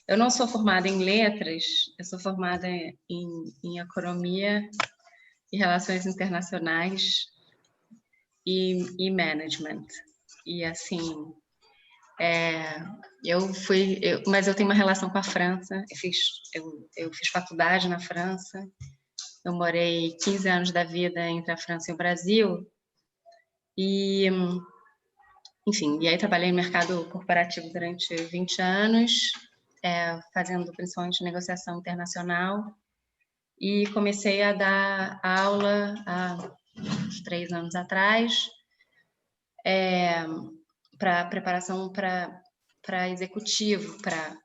Eu não sou formada em letras, eu sou formada em economia e relações internacionais e management. E assim, mas eu tenho uma relação com a França. Eu fiz faculdade na França. Eu morei 15 anos da vida entre a França e o Brasil. E, enfim, e aí trabalhei no mercado corporativo durante 20 anos, fazendo principalmente negociação internacional. E comecei a dar aula há uns 3 anos atrás, para preparação para executivo, para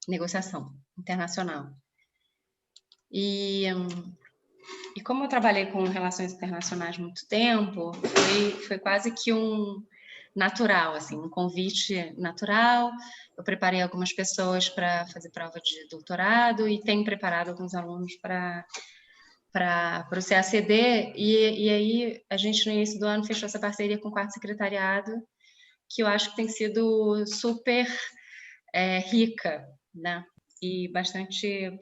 negociação internacional. E como eu trabalhei com relações internacionais há muito tempo, foi quase que um natural, assim, um convite natural. Eu preparei algumas pessoas para fazer prova de doutorado e tenho preparado alguns alunos para o CACD, e aí a gente no início do ano fechou essa parceria com o Quarto Secretariado, que eu acho que tem sido super rica, né? E bastante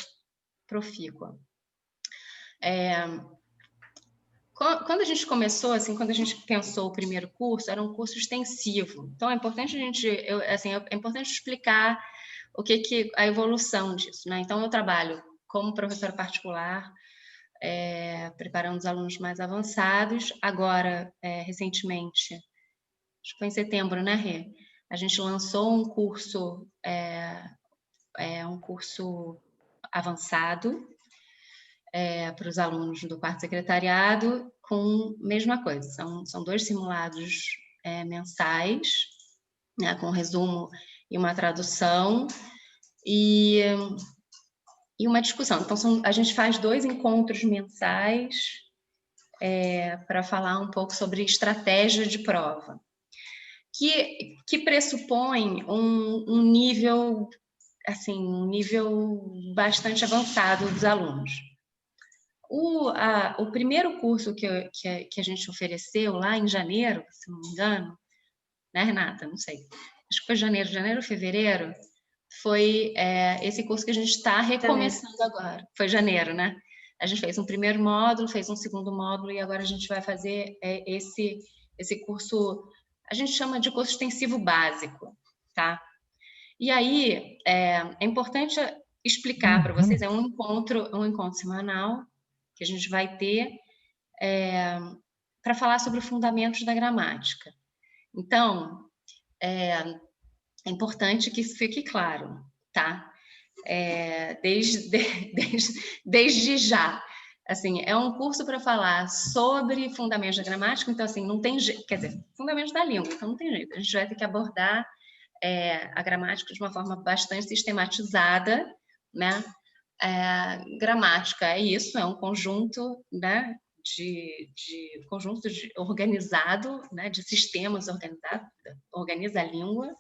profícua. Quando a gente começou, assim, quando a gente pensou o primeiro curso, era um curso extensivo. Então é importante é importante explicar o que a evolução disso, né? Então eu trabalho como professora particular, preparando os alunos mais avançados. Agora, recentemente, acho que foi em setembro, né, Rê? A gente lançou um curso avançado para os alunos do Quarto Secretariado, com a mesma coisa. São 2 simulados mensais, né, com resumo e uma tradução, e uma discussão. Então, a gente faz 2 encontros mensais para falar um pouco sobre estratégia de prova, que pressupõe um nível, assim, um nível bastante avançado dos alunos. O primeiro curso que a gente ofereceu lá em janeiro, se não me engano, né, Renata? Não sei. Acho que foi janeiro ou fevereiro. Foi esse curso que a gente está recomeçando agora. Foi janeiro, né? A gente fez um primeiro módulo, fez um segundo módulo, e agora a gente vai fazer esse curso, a gente chama de curso extensivo básico, tá? E aí, é importante explicar para vocês, é um encontro semanal que a gente vai ter para falar sobre os fundamentos da gramática. Então, é importante que isso fique claro, tá? Desde já. Assim, é um curso para falar sobre fundamentos da gramática, então, assim, não tem jeito, quer dizer, fundamentos da língua, então não tem jeito. A gente vai ter que abordar a gramática de uma forma bastante sistematizada, né? Gramática é isso, é um conjunto, né, organizado, né, de sistemas organizados, organiza a língua,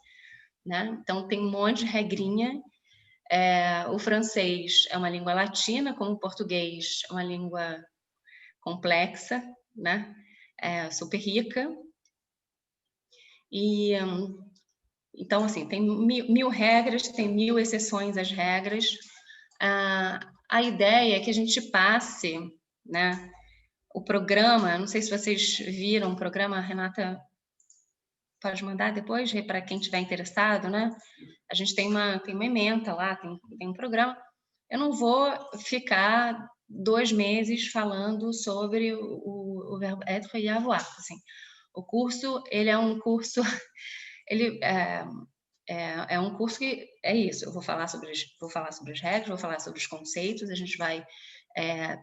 né? Então tem um monte de regrinha. O francês é uma língua latina, como o português é uma língua complexa, né? Super rica. E então, assim, tem mil regras, tem 1000 exceções às regras. A ideia é que a gente passe, né, o programa. Não sei se vocês viram o programa, a Renata pode mandar depois para quem estiver interessado, né? A gente tem uma ementa lá, tem um programa. Eu não vou ficar 2 meses falando sobre o verbo être e avoir. Assim, o curso, ele é um curso, ele é um curso que é isso. Eu vou falar sobre as regras, vou falar sobre os conceitos. A gente vai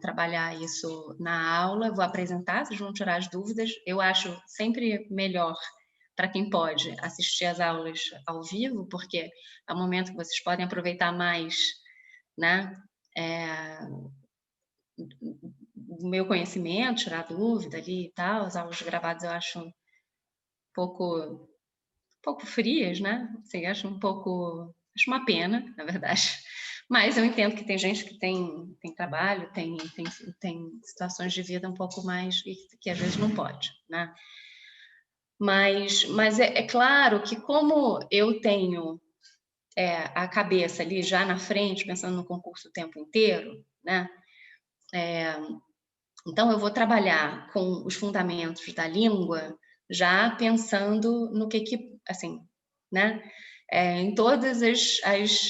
trabalhar isso na aula. Vou apresentar, vocês vão tirar as dúvidas. Eu acho sempre melhor para quem pode assistir às aulas ao vivo, porque é um momento que vocês podem aproveitar mais, né, o meu conhecimento, tirar dúvida ali e tal. As aulas gravadas eu acho um pouco frias, né? Assim, acho uma pena, na verdade. Mas eu entendo que tem gente que tem trabalho, tem situações de vida um pouco mais, que às vezes não pode, né? Mas é claro que como eu tenho a cabeça ali já na frente, pensando no concurso o tempo inteiro, né? Então, eu vou trabalhar com os fundamentos da língua já pensando no que assim, né? Em todos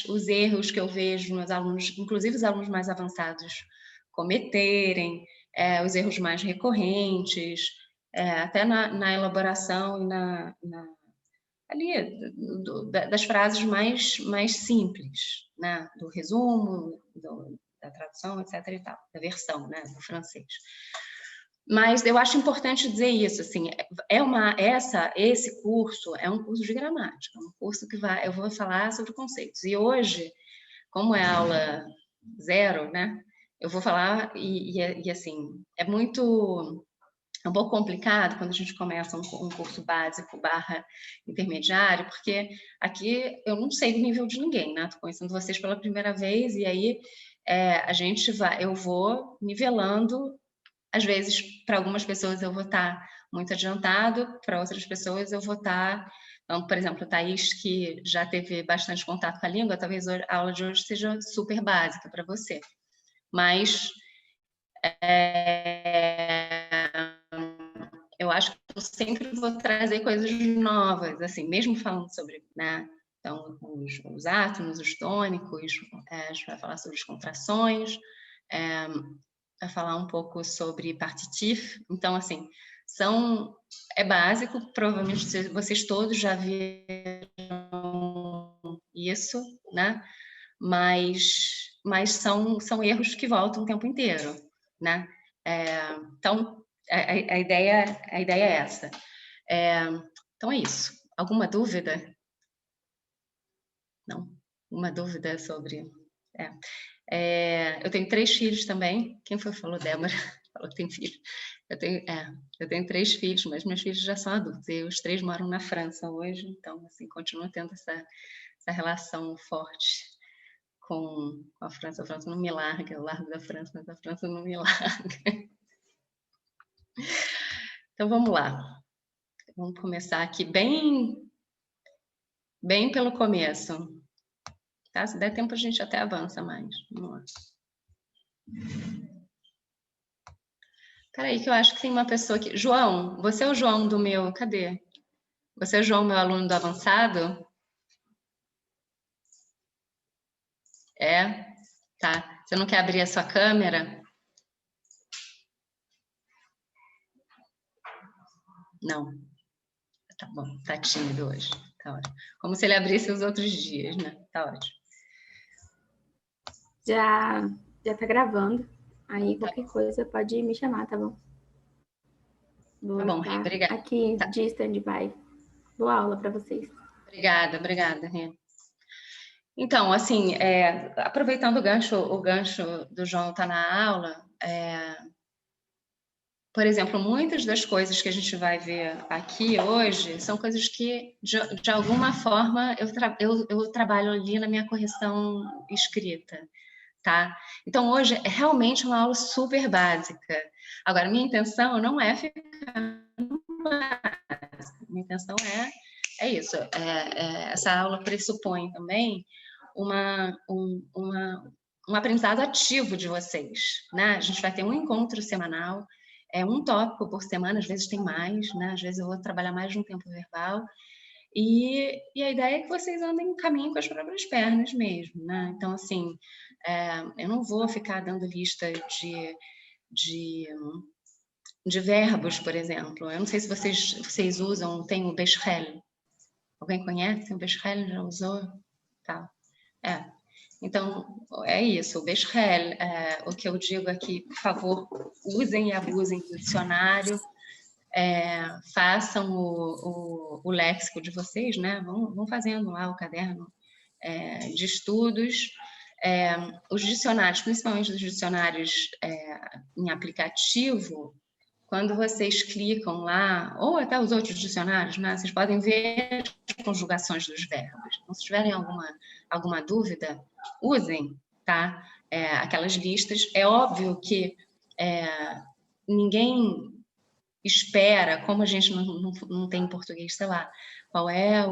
os erros que eu vejo nos alunos, inclusive os alunos mais avançados, cometerem, os erros mais recorrentes, até na elaboração e ali das frases mais simples, né? Do resumo, da tradução, etc. e tal, da versão, né? Do francês. Mas eu acho importante dizer isso, assim, esse curso é um curso de gramática, um curso que eu vou falar sobre conceitos. E hoje, como é aula 0, né? Eu vou falar e assim, é um pouco complicado quando a gente começa um curso básico / intermediário, porque aqui eu não sei o nível de ninguém, né? Estou conhecendo vocês pela primeira vez e aí eu vou nivelando. Às vezes, para algumas pessoas eu vou estar muito adiantado, para outras pessoas eu vou estar... Então, por exemplo, a Thaís, que já teve bastante contato com a língua, talvez a aula de hoje seja super básica para você. Mas eu acho que eu sempre vou trazer coisas novas, assim, mesmo falando sobre, né? Então, os átomos, os tônicos, a gente vai falar sobre as contrações, vai falar um pouco sobre partitif. Então, assim, é básico, provavelmente vocês todos já viram isso, né? Mas são erros que voltam o tempo inteiro, né? Então, a ideia é essa. Então é isso. Alguma dúvida? Não? Uma dúvida sobre... eu tenho 3 filhos também. Quem foi que falou? Débora falou que tem filho. Eu tenho 3 filhos, mas meus filhos já são adultos. E os 3 moram na França hoje, então assim, continuo tendo essa relação forte com a França. A França não me larga, eu largo da França, mas a França não me larga. Então vamos lá. Vamos começar aqui bem pelo começo. Tá? Se der tempo, a gente até avança mais. Vamos lá. Peraí, que eu acho que tem uma pessoa aqui. João, você é o João do meu... Cadê? Você é o João, meu aluno do avançado? É? Tá. Você não quer abrir a sua câmera? Não. Tá bom. Tá tímido hoje. Tá ótimo. Como se ele abrisse os outros dias, né? Tá ótimo. Já tá gravando. Aí qualquer coisa pode me chamar, tá bom? Vou tá bom, estar obrigada. aqui de stand-by. Boa aula para vocês. Obrigada, Rê. Então, assim, aproveitando o gancho do João tá na aula, por exemplo, muitas das coisas que a gente vai ver aqui hoje são coisas que, de alguma forma, eu trabalho ali na minha correção escrita, tá? Então, hoje é realmente uma aula super básica. Agora, minha intenção não é ficar no básico. Minha intenção é isso. Essa aula pressupõe também um aprendizado ativo de vocês, né? A gente vai ter um encontro semanal, um tópico por semana, às vezes tem mais, né? Às vezes eu vou trabalhar mais de um tempo verbal. E a ideia é que vocês andem caminho com as próprias pernas mesmo, né? Então, assim, eu não vou ficar dando lista de verbos, por exemplo. Eu não sei se vocês usam, tem o Becherel. Alguém conhece o Becherel? Já usou? Tá. Então, é isso, o Becherel. O que eu digo aqui, por favor, usem e abusem do dicionário, façam o léxico de vocês, né? Vão fazendo lá o caderno de estudos. Os dicionários, principalmente os dicionários em aplicativo, quando vocês clicam lá, ou até os outros dicionários, né, vocês podem ver as conjugações dos verbos. Então, se tiverem alguma dúvida, usem, tá? Aquelas listas. É óbvio que ninguém espera, como a gente não tem em português, sei lá, qual é a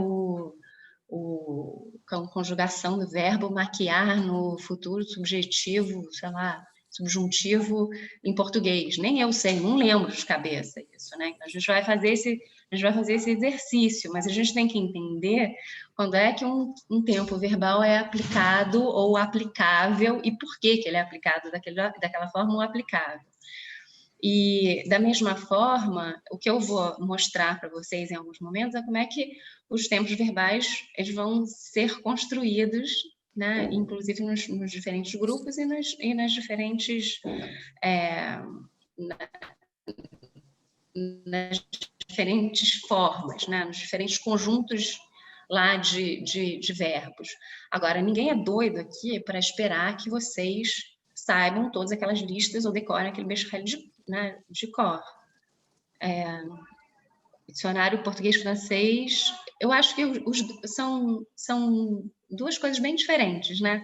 conjugação do verbo maquiar no futuro subjetivo, sei lá, subjuntivo em português. Nem eu sei, não lembro de cabeça isso, né? Então, a gente vai fazer esse exercício, mas a gente tem que entender quando é que um tempo verbal é aplicado ou aplicável e por que ele é aplicado daquela forma ou aplicável. E, da mesma forma, o que eu vou mostrar para vocês em alguns momentos é como é que os tempos verbais eles vão ser construídos, né? Inclusive nos diferentes grupos e nas diferentes formas, né? Nos diferentes conjuntos lá de verbos. Agora, ninguém é doido aqui para esperar que vocês saibam todas aquelas listas ou decorem aquele Becherel de cor. Dicionário português-francês, eu acho que são duas coisas bem diferentes, né?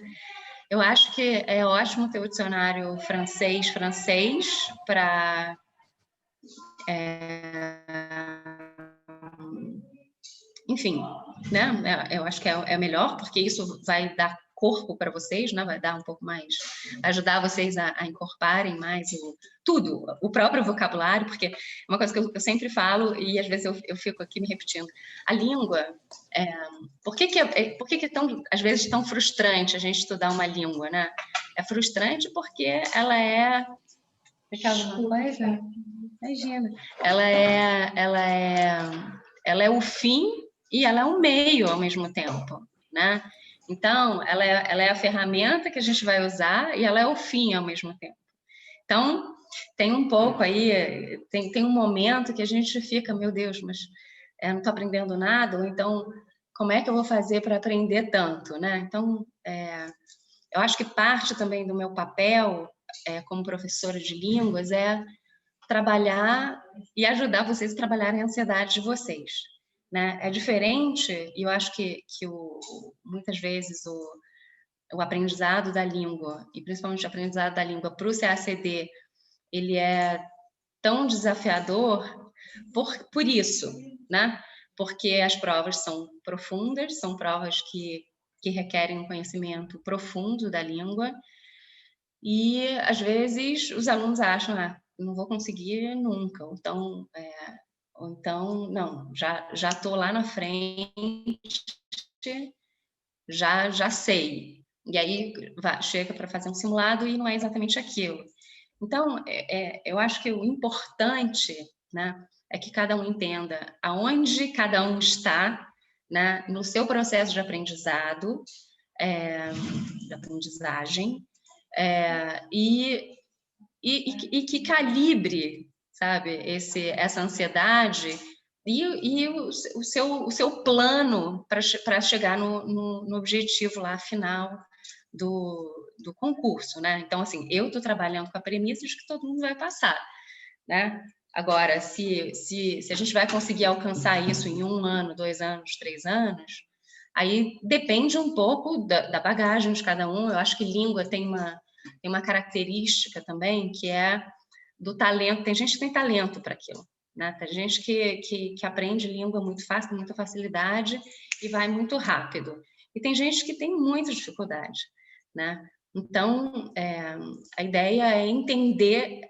Eu acho que é ótimo ter o dicionário francês para enfim, né? Eu acho que é melhor, porque isso vai dar corpo para vocês, né? Vai dar um pouco mais, ajudar vocês a incorporarem mais tudo, o próprio vocabulário, porque é uma coisa que eu sempre falo e às vezes eu fico aqui me repetindo. A língua, por que é tão, às vezes, tão frustrante a gente estudar uma língua, né? É frustrante porque ela é... Imagina. Ela é o fim e ela é o meio ao mesmo tempo, né? Então, ela é a ferramenta que a gente vai usar e ela é o fim ao mesmo tempo. Então, tem um pouco aí, tem um momento que a gente fica, meu Deus, mas não estou aprendendo nada, ou então, como é que eu vou fazer para aprender tanto, né? Então, eu acho que parte também do meu papel como professora de línguas é trabalhar e ajudar vocês a trabalharem a ansiedade de vocês, né? É diferente, e eu acho que muitas vezes o aprendizado da língua, e principalmente o aprendizado da língua para o CACD, ele é tão desafiador por isso, né? Porque as provas são profundas, são provas que requerem um conhecimento profundo da língua, e às vezes os alunos acham, não vou conseguir nunca, ou então não, já estou lá na frente, já sei. E aí chega para fazer um simulado e não é exatamente aquilo. Então, eu acho que o importante, né, é que cada um entenda aonde cada um está, né, no seu processo de aprendizado, de aprendizagem, e que calibre, sabe, essa ansiedade e o seu plano para chegar no objetivo lá final do concurso, né? Então, assim, eu estou trabalhando com a premissa de que todo mundo vai passar, né? Agora, se a gente vai conseguir alcançar isso em 1 ano, 2 anos, 3 anos, aí depende um pouco da bagagem de cada um. Eu acho que língua tem uma característica também, que é do talento. Tem gente que tem talento para aquilo, né? Tem gente que aprende língua muito fácil, com muita facilidade e vai muito rápido. E tem gente que tem muita dificuldade, né? Então, a ideia é entender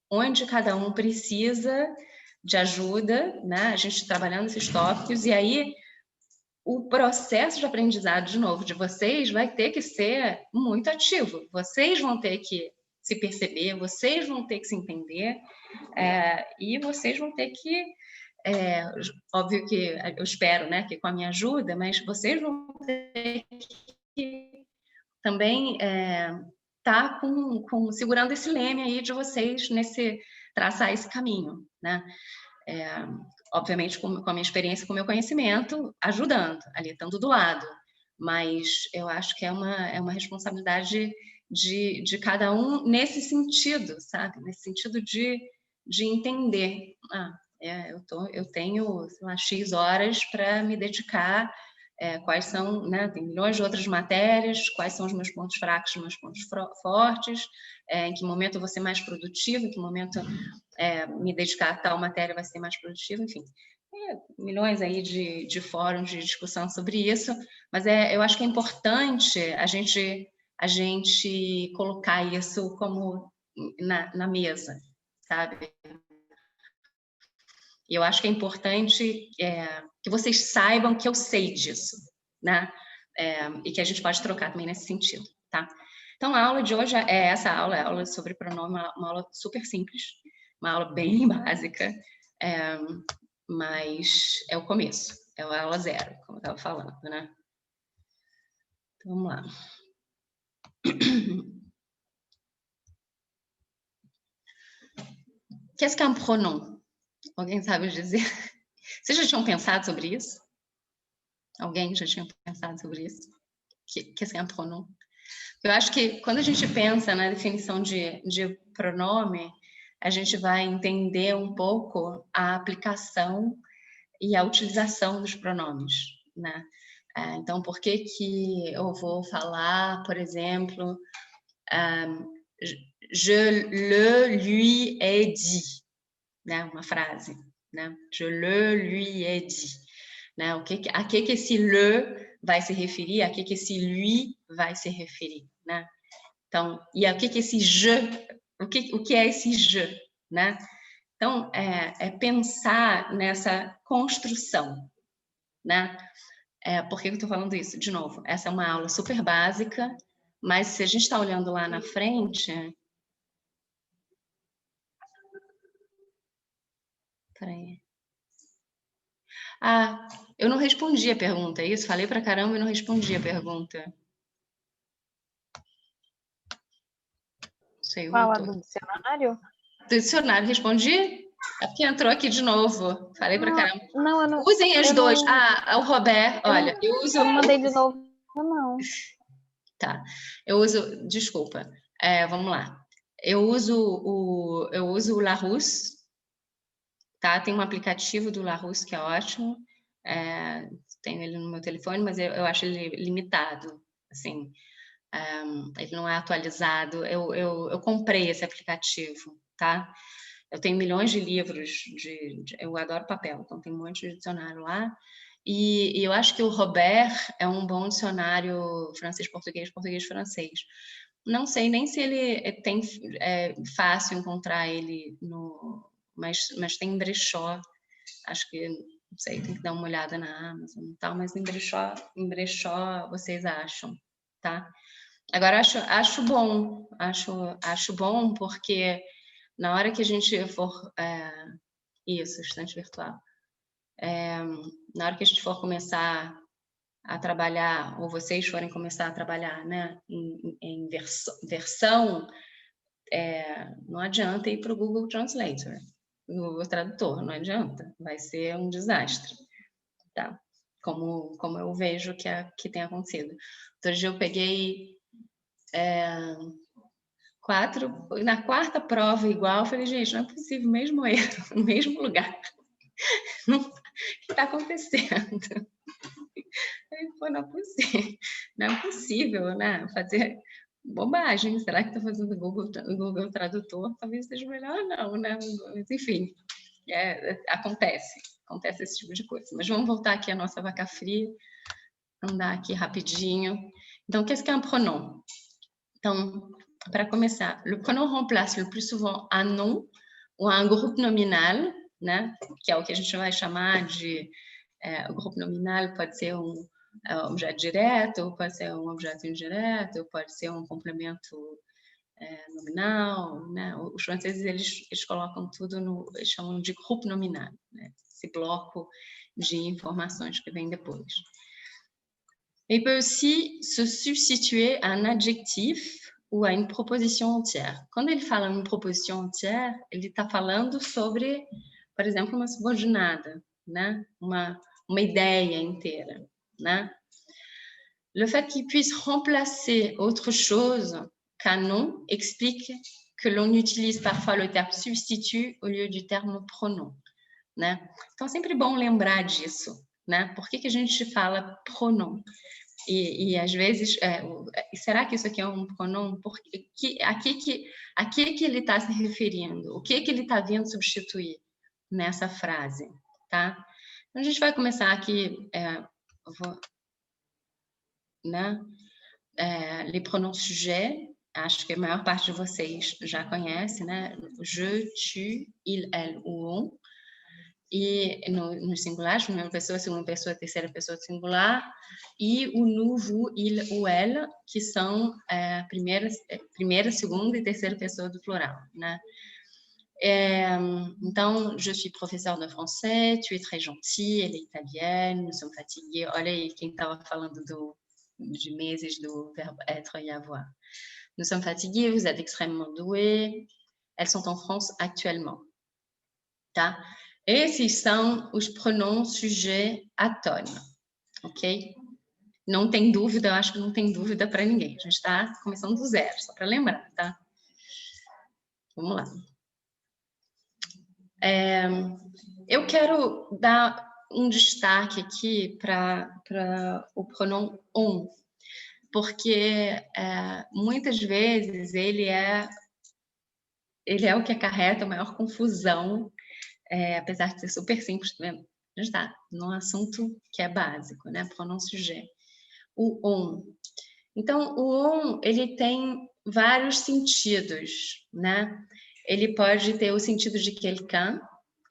onde cada um precisa de ajuda, né? A gente trabalhando esses tópicos, e aí o processo de aprendizado, de novo, de vocês vai ter que ser muito ativo. Vocês vão ter que se perceber, vocês vão ter que se entender, e vocês vão ter que, óbvio que eu espero, né, que com a minha ajuda, mas vocês vão ter que também tá segurando esse leme aí de vocês traçar esse caminho, né? Obviamente com a minha experiência, com o meu conhecimento, ajudando, ali, estando do lado. Mas eu acho que é uma responsabilidade de cada um nesse sentido, sabe? Nesse sentido de entender. Eu tenho, sei lá, X horas para me dedicar quais são, né, tem milhões de outras matérias, quais são os meus pontos fracos, os meus pontos fortes, em que momento eu vou ser mais produtivo, em que momento me dedicar a tal matéria vai ser mais produtivo, enfim. Milhões aí de fóruns de discussão sobre isso, mas eu acho que é importante a gente colocar isso como na mesa, sabe? E eu acho que é importante que vocês saibam que eu sei disso, né? E que a gente pode trocar também nesse sentido, tá? Então, a aula de hoje é essa aula, a aula sobre pronome, uma aula super simples, uma aula bem básica, mas é o começo, é a aula 0, como eu estava falando, né? Então, vamos lá. Qu'est-ce qu'un pronom? Alguém sabe dizer? Vocês já tinham pensado sobre isso? Alguém já tinha pensado sobre isso? Qu'est-ce qu'un pronom? Eu acho que quando a gente pensa na definição de pronome, a gente vai entender um pouco a aplicação e a utilização dos pronomes, né? Então, por que eu vou falar, por exemplo, je le lui ai dit, né? Uma frase, né? Je le lui ai dit, né? A que esse le vai se referir, a que esse lui vai se referir, né? Então, e a que esse je, o que é esse je, né? Então, pensar nessa construção, né? Por que eu estou falando isso? De novo, essa é uma aula super básica, mas se a gente está olhando lá na frente... Peraí. Eu não respondi a pergunta, é isso? Falei pra caramba e não respondi a pergunta. Sei, fala do dicionário? Do dicionário, respondi? É porque entrou aqui de novo. Falei pra caramba. Não, eu não. Usem os dois. O Robert, olha, eu uso... Eu não mandei de novo, não. Tá, eu uso... Desculpa. Vamos lá. Eu uso o Larousse, tá? Tem um aplicativo do Larousse que é ótimo. Tenho ele no meu telefone, mas eu acho ele limitado, assim. Ele não é atualizado. Eu comprei esse aplicativo, tá? Eu tenho milhões de livros, eu adoro papel, então tem um monte de dicionário lá. E eu acho que o Robert é um bom dicionário francês-português, português-francês. Não sei nem se ele fácil encontrar ele mas tem em brechó. Acho que, não sei, tem que dar uma olhada na Amazon e tal, mas em brechó vocês acham, tá? Agora, acho bom porque na hora que a gente for... Isso, estante virtual. Na hora que a gente for começar a trabalhar, ou vocês forem começar a trabalhar, né, em versão, não adianta ir para o Google Translator, o Google Tradutor, não adianta, vai ser um desastre, tá? Como eu vejo que tem acontecido. Outro dia eu peguei... na quarta prova igual, eu falei, gente, não é possível, mesmo erro, no mesmo lugar. O que está acontecendo? Pô, não é possível, né? Fazer bobagem. Será que está fazendo o Google Tradutor? Talvez seja melhor não, né? Mas, enfim, acontece esse tipo de coisa. Mas vamos voltar aqui à nossa vaca fria, andar aqui rapidinho. Então, qu'est-ce qu'un pronom? Então, para começar, le pronom remplace le plus souvent un nom ou un groupe nominal, né? Que é o que a gente vai chamar de... o grupo nominal pode ser um objeto direto, pode ser um objeto indireto, pode ser um complemento nominal, né? Os franceses, eles colocam tudo eles chamam de groupe nominal, né? Esse bloco de informações que vem depois. Il peut aussi se substituer à un adjectif ou à une proposition entière. Quando ele fala em proposition entière, ele está falando sobre, por exemplo, uma subordinada, né? Uma ideia inteira, né? Le fait qu'il puisse remplacer autre chose qu'un nom explique que l'on utilise parfois le terme substitut au lieu du terme pronom, né? Então, é sempre bom lembrar disso, né? Por que a gente fala pronom? E às vezes, será que isso aqui é um pronom? A que ele está se referindo? O que ele está vindo substituir nessa frase, tá? Então, a gente vai começar aqui, né? Les pronoms sujets, acho que a maior parte de vocês já conhece, né? Je, tu, il, elle, on. E nos singulares, primeira pessoa, segunda pessoa, terceira pessoa singular, e o nous, vous, il ou elle, que são primeira, segunda e terceira pessoa do plural, né? Então, je suis professeur de français, tu es très gentil, elle est italienne, nous sommes fatigués. Olha aí quem estava falando de meses do verbo être e avoir. Nous sommes fatigués, vous êtes extrêmement doués, elles sont en France actuellement, tá? Esses são os pronoms sujet atone, ok? Não tem dúvida, eu acho que não tem dúvida para ninguém. A gente está começando do zero, só para lembrar, tá? Vamos lá. Eu quero dar um destaque aqui para o pronom on, porque muitas vezes ele é o que acarreta a maior confusão, apesar de ser super simples, tá vendo? Já está num assunto que é básico, né? Pronom sujet. O on. Então, o on, ele tem vários sentidos, né? Ele pode ter o sentido de quelqu'un,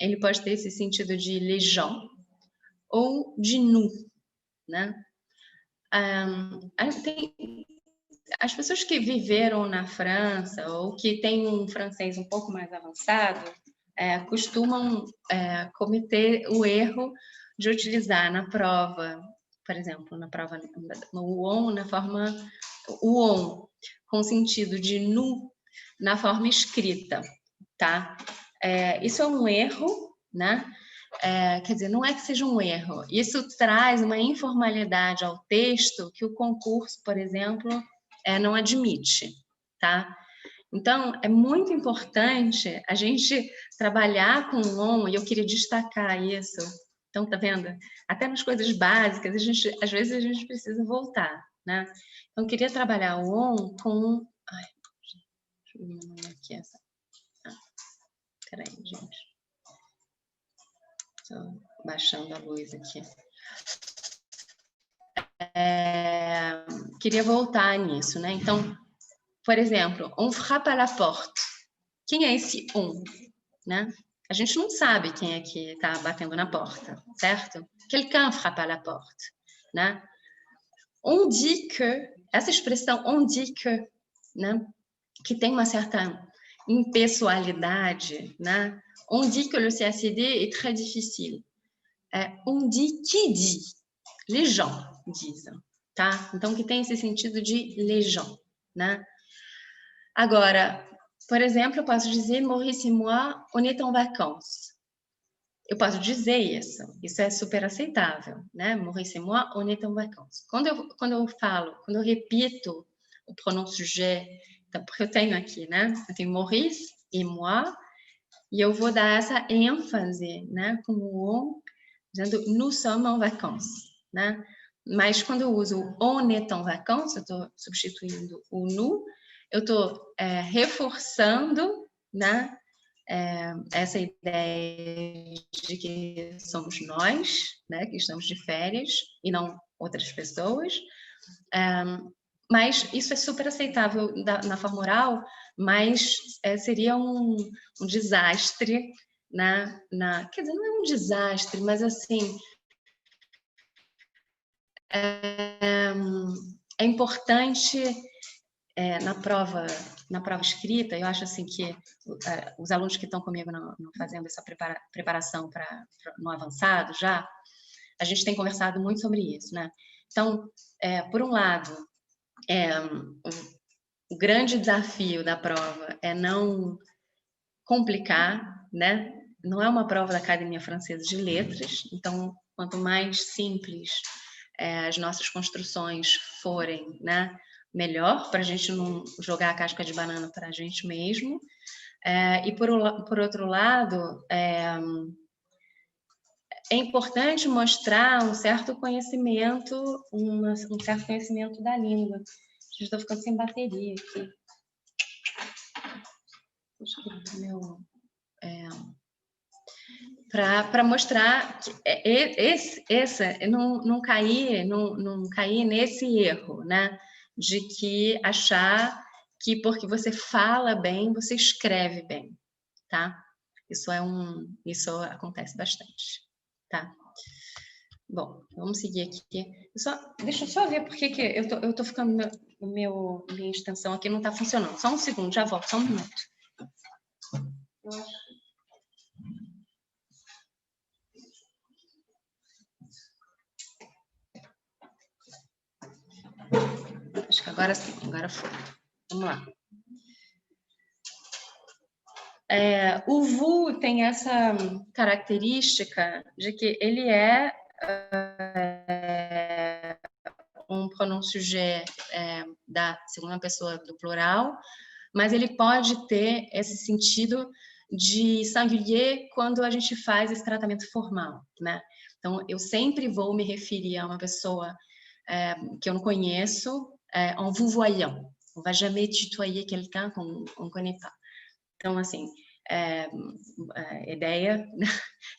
ele pode ter esse sentido de les gens ou de nous, né? As pessoas que viveram na França ou que têm um francês um pouco mais avançado costumam cometer o erro de utilizar na prova, por exemplo, no on, na forma o on, com sentido de nous, na forma escrita, tá? Isso é um erro, né? Quer dizer, não é que seja um erro, isso traz uma informalidade ao texto que o concurso, por exemplo, não admite, tá? Então, é muito importante a gente trabalhar com o on, e eu queria destacar isso. Então, tá vendo? Até nas coisas básicas, às vezes a gente precisa voltar, né? Então, eu queria trabalhar o on com... Ai, deixa eu diminuir aqui essa... Peraí, gente. Estou baixando a luz aqui. Queria voltar nisso, né? Então, por exemplo, on frappe à la porte. Quem é esse on, né? A gente não sabe quem é que está batendo na porta, certo? Quelqu'un frappe à la porte, né? On dit que, essa expressão on dit que, né? Que tem uma certa impessoalidade, né? On dit que le CACD est très difficile. On dit qui dit? Les gens dizem, tá? Então, que tem esse sentido de les gens, né? Agora, por exemplo, eu posso dizer Maurice et moi, on est en vacances. Eu posso dizer isso é super aceitável, né? Maurice et moi, on est en vacances. Quando eu repito o pronom sujet, então, porque eu tenho aqui, né? Eu tenho Maurice et moi, e eu vou dar essa ênfase, né? Com o on, dizendo nous sommes en vacances, né? Mas quando eu uso on est en vacances, eu estou substituindo o nous, eu estou reforçando, né, essa ideia de que somos nós, né, que estamos de férias e não outras pessoas. Mas isso é super aceitável na forma oral, mas seria um desastre, né, quer dizer, não é um desastre, mas assim é importante na prova escrita. Eu acho assim que os alunos que estão comigo fazendo essa preparação no avançado já, a gente tem conversado muito sobre isso, né? Então, por um lado, o grande desafio da prova é não complicar, né? Não é uma prova da Academia Francesa de Letras, então, quanto mais simples as nossas construções forem, né, melhor, para a gente não jogar a casca de banana para a gente mesmo. E por outro lado, é importante mostrar um certo conhecimento, um certo conhecimento da língua. Já estou ficando sem bateria aqui. Para mostrar que não cair nesse erro, né? De que achar que porque você fala bem, você escreve bem, tá? Isso acontece bastante, tá? Bom, vamos seguir aqui. Deixa eu só ver por que eu tô ficando minha extensão aqui não está funcionando. Só um segundo, já volto, só um minuto. Eu acho que agora sim, agora foi. Vamos lá. O VU tem essa característica de que ele é um pronom sujet da segunda pessoa do plural, mas ele pode ter esse sentido de singulier quando a gente faz esse tratamento formal, né? Então, eu sempre vou me referir a uma pessoa que eu não conheço en vous voyant. On va jamais tutoyer quelqu'un qu'on ne connaît pas. Então, assim, a ideia,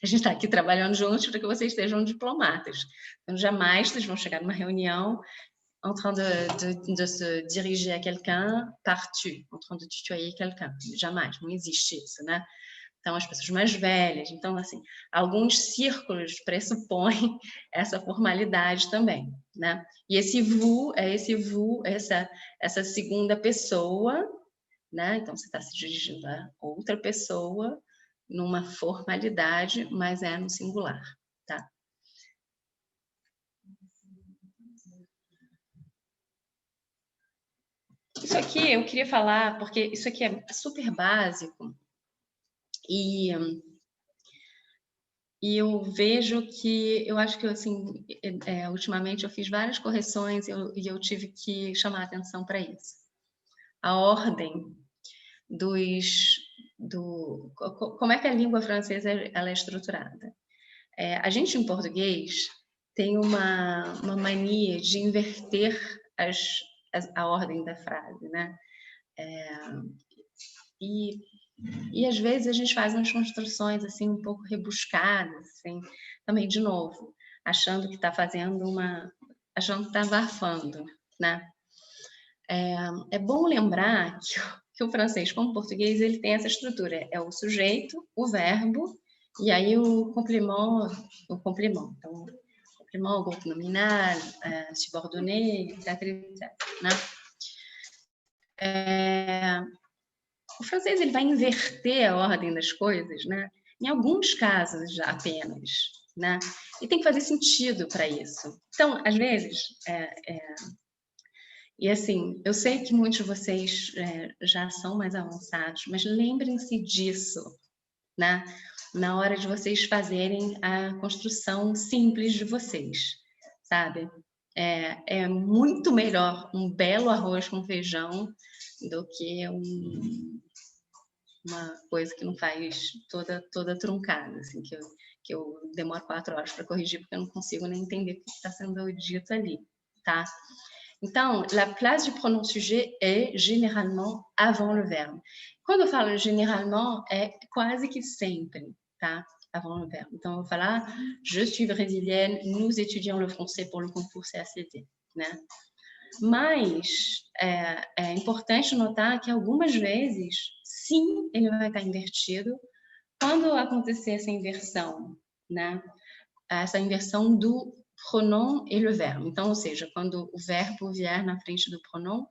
a gente está aqui trabalhando juntos para que vocês sejam diplomatas. Então, jamais vocês vão chegar numa reunião en train de se diriger a quelqu'un par tu, en train de tutoyer quelqu'un. Jamais, não existe isso, né? Então, as pessoas mais velhas. Então, assim, alguns círculos pressupõem essa formalidade também, né? E esse vous, essa segunda pessoa, né? Então, você está se dirigindo a outra pessoa numa formalidade, mas é no singular, tá? Isso aqui eu queria falar, porque isso aqui é super básico e eu vejo que, eu acho que, assim, ultimamente eu fiz várias correções e eu tive que chamar a atenção para isso. A ordem como é que a língua francesa ela é estruturada? A gente, em português, tem uma mania de inverter a ordem da frase, né? E às vezes a gente faz umas construções assim um pouco rebuscadas, assim, também de novo, achando que está achando que está abafando, né? É bom lembrar que o francês, como o português, ele tem essa estrutura: é o sujeito, o verbo e aí o complemento. Então, complemento, grupo nominal, subordonné, etc, né? O francês ele vai inverter a ordem das coisas, né? Em alguns casos já apenas, né? E tem que fazer sentido para isso. Então, às vezes, e assim, eu sei que muitos de vocês já são mais avançados, mas lembrem-se disso, né? Na hora de vocês fazerem a construção simples de vocês, sabe? É muito melhor um belo arroz com feijão do que uma coisa que não faz toda truncada, assim, que eu demoro 4 horas para corrigir porque eu não consigo nem entender o que está sendo dito ali, tá? Então, la place du pronom sujet est généralement avant le verbe. Quando eu falo généralement, é quase que sempre, tá? Avant le verbe. Então, eu vou falar, je suis brésilienne, nous étudions le français pour le concours CACD, né? Mas é importante notar que algumas vezes, sim, ele vai estar invertido. Quando acontecer essa inversão, né? Essa inversão do pronom e le verbe. Então, ou seja, quando o verbo vier na frente do pronom,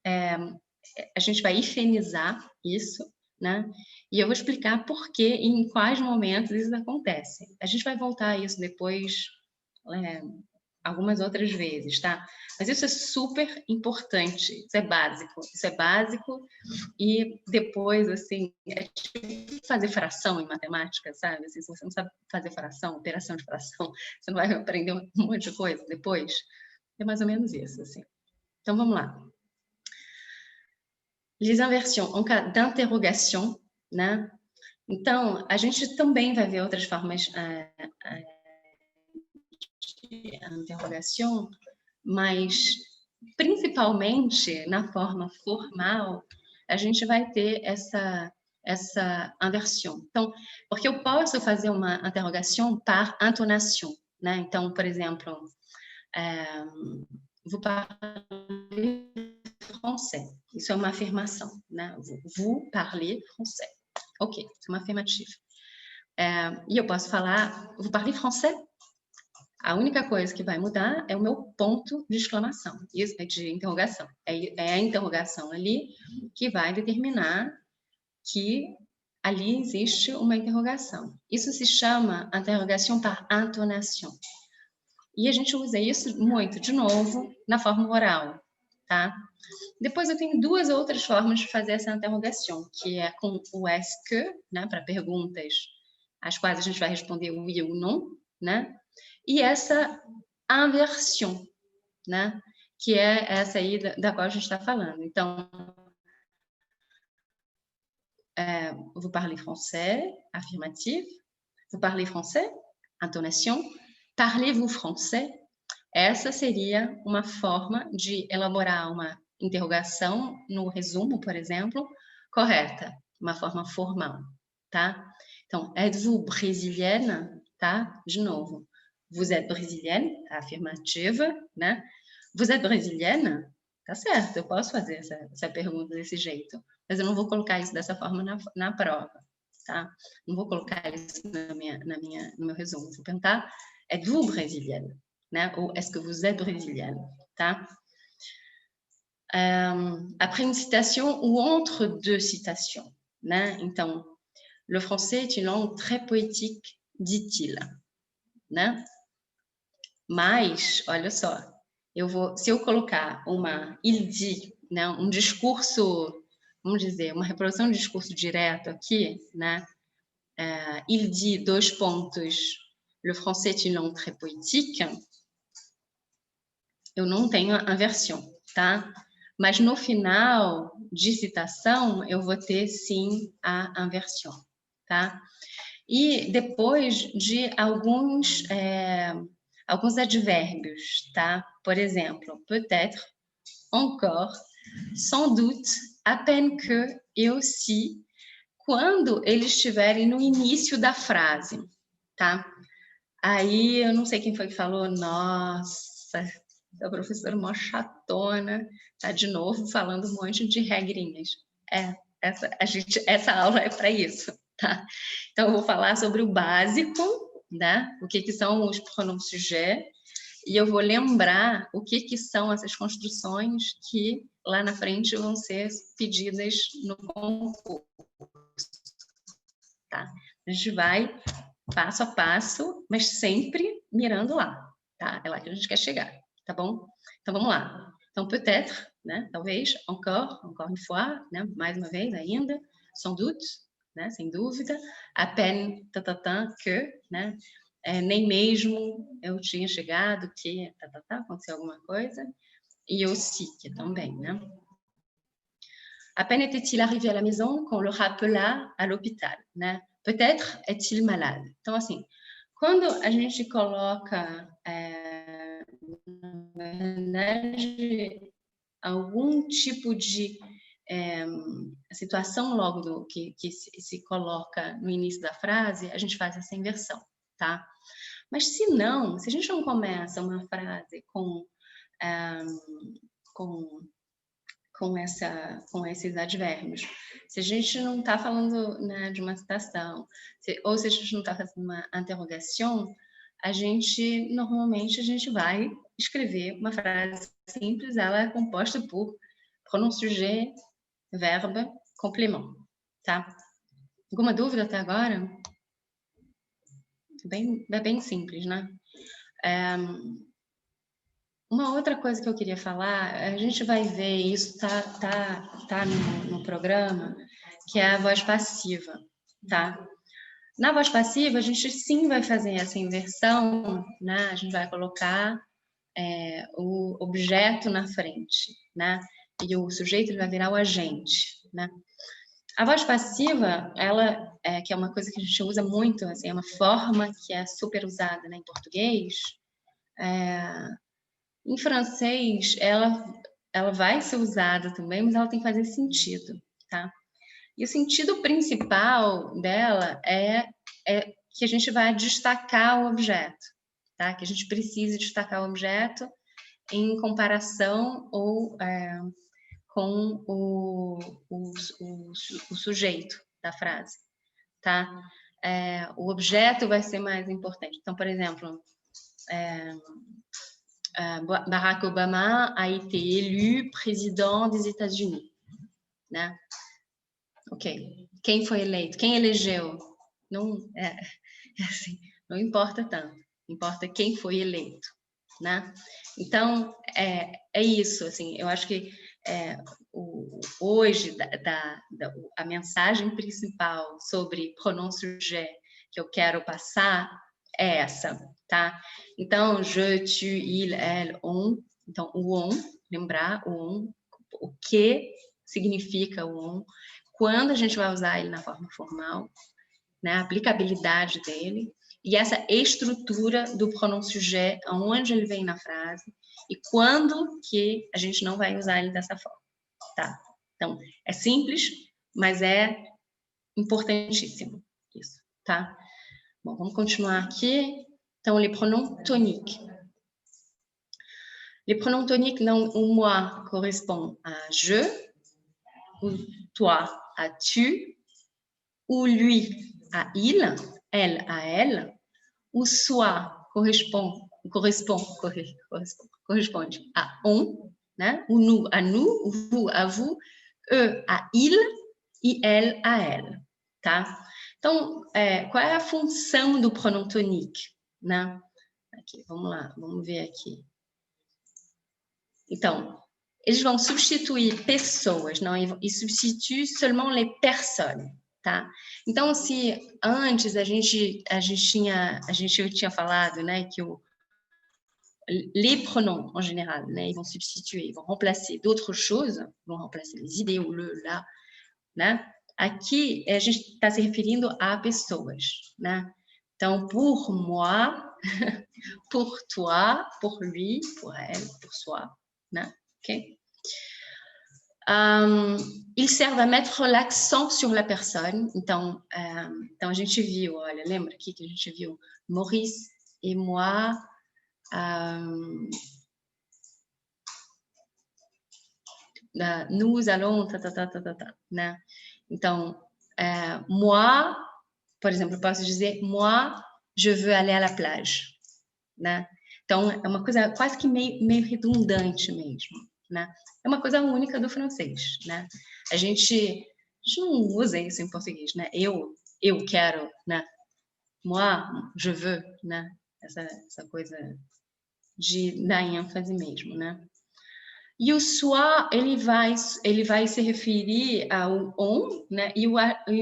a gente vai hifenizar isso, né? E eu vou explicar por que e em quais momentos isso acontece. A gente vai voltar a isso depois, algumas outras vezes, tá? Mas isso é super importante, isso é básico e depois, assim, é tipo fazer fração em matemática, sabe? Assim, se você não sabe fazer fração, operação de fração, você não vai aprender um monte de coisa depois. É mais ou menos isso, assim. Então, vamos lá. Les inversions, en cas d'interrogation, né? Então, a gente também vai ver outras formas interrogação, mas principalmente na forma formal, a gente vai ter essa inversão. Então, porque eu posso fazer uma interrogação par intonation, né? Então, por exemplo, vous parlez français. Isso é uma afirmação, né? Vous parlez français. Ok, isso é uma afirmativa. E eu posso falar, vous parlez français? A única coisa que vai mudar é o meu ponto de exclamação, de interrogação. É a interrogação ali que vai determinar que ali existe uma interrogação. Isso se chama interrogação par intonation. E a gente usa isso muito, de novo, na forma oral, tá? Depois eu tenho duas outras formas de fazer essa interrogação, que é com o est que, né, para perguntas às quais a gente vai responder oui ou non, né? E essa inversão, né? Que é essa aí da qual a gente está falando. Então, vous parlez français, afirmatif. Vous parlez français, intonation. Parlez-vous français? Essa seria uma forma de elaborar uma interrogação no resumo, por exemplo, correta, uma forma formal, tá? Então, êtes-vous brésilienne? Tá? De novo. Vous êtes brésilienne? Afirmativa, né? Vous êtes brésilienne? Tá certo, eu posso fazer essa pergunta desse jeito, mas eu não vou colocar isso dessa forma na prova, tá? Não vou colocar isso no meu resumo. Vou perguntar, êtes-vous brésilienne? Né? Ou est-ce que vous êtes brésilienne? Tá? Après une citation ou entre deux citations, né? Então, le français est une langue très poétique, dit-il, né? Mas, olha só, se eu colocar il dit, né, um discurso, vamos dizer, uma reprodução de discurso direto aqui, né? Il dit, dois pontos, le français est une langue très poétique, eu não tenho a inversão, tá? Mas no final de citação, eu vou ter, sim, a inversão, tá? E depois de alguns advérbios, tá? Por exemplo, peut-être, encore, sans doute, à peine que e aussi, quando eles estiverem no início da frase, tá? Aí, eu não sei quem foi que falou, nossa, a professora mó chatona, tá de novo falando um monte de regrinhas. Essa aula é para isso, tá? Então, eu vou falar sobre o básico, né? O que são os pronoms sujet, e eu vou lembrar o que são essas construções que lá na frente vão ser pedidas no concurso, tá? A gente vai passo a passo, mas sempre mirando lá, tá? É lá que a gente quer chegar, tá bom? Então, vamos lá. Então, peut-être, né? Talvez, encore une fois, né? Mais uma vez ainda, sans doute, né? Sem dúvida, à peine, que, né? Nem mesmo eu tinha chegado, que, aconteceu alguma coisa, e aussi, que também, né? À peine était-il arrivé à la maison qu'on le rappela à l'hôpital, né? Peut-être est-il malade. Então, assim, quando a gente coloca, na verdade, algum tipo de situação logo que se coloca no início da frase, a gente faz essa inversão, tá? Mas se a gente não começa uma frase com esses advérbios, se a gente não está falando, né, de uma citação, ou se a gente não está fazendo uma interrogação, normalmente a gente vai escrever uma frase simples, ela é composta por pronom sujet, verbe, complément, tá? Alguma dúvida até agora? É bem simples, né? Uma outra coisa que eu queria falar, a gente vai ver isso, tá no programa, que é a voz passiva, tá? Na voz passiva, a gente sim vai fazer essa inversão, né? A gente vai colocar o objeto na frente, né? E o sujeito vai virar o agente, né? A voz passiva, ela que é uma coisa que a gente usa muito, assim, é uma forma que é super usada, né, em português, Em francês, ela vai ser usada também, mas ela tem que fazer sentido, tá? E o sentido principal dela é que a gente vai destacar o objeto, tá? Que a gente precisa destacar o objeto em comparação ou com o sujeito da frase, tá? O objeto vai ser mais importante. Então, por exemplo, Barack Obama a été élu président des États-Unis, né? Ok. Quem foi eleito? Quem elegeu? Não, assim, não importa tanto. Importa quem foi eleito, né? Então, é isso, assim, eu acho que hoje a mensagem principal sobre pronom sujet que eu quero passar é essa, tá? Então, je, tu, il, elle, on. Então, o on, lembrar o on, o que significa o on, quando a gente vai usar ele na forma formal, né? A aplicabilidade dele, e essa estrutura do pronom sujet, aonde ele vem na frase, e quando que a gente não vai usar ele dessa forma, tá? Então, é simples, mas é importantíssimo isso, tá? Bom, vamos continuar aqui. Então, les pronoms toniques. Les pronoms toniques, donc, o moi correspond à je, ou toi à tu, ou lui à il, elle à elle, o soi corresponde a on, né? O nous a nous, o vous a vous, eux a il e elle a elle, tá? Então, qual é a função do pronom tonique, né? Aqui, vamos lá, vamos ver aqui. Então, eles vão substituir pessoas, não? E substituem seulement les personnes, tá? Então, se antes eu tinha falado, né, que les pronoms en général, né, ils vont substituer, ils vont remplacer d'autres choses, vão remplacer les idées ou le, la, né? Aqui a gente está se referindo a pessoas, né? Então, pour moi, pour toi, pour lui, pour elle, pour soi, né? Ok? Ils servent à mettre l'accent sur la personne. Então, a gente viu, olha, lembra aqui que a gente viu Maurice et moi, nous allons, né? Então, moi, por exemplo, eu posso dizer moi, je veux aller à la plage, né? Então, é uma coisa quase que meio redundante mesmo, né? É uma coisa única do francês, né? A gente não usa isso em português, né? Eu quero, né? Moi, je veux, né? Essa coisa de dar ênfase mesmo, né? E o soi, ele vai se referir ao on, né? E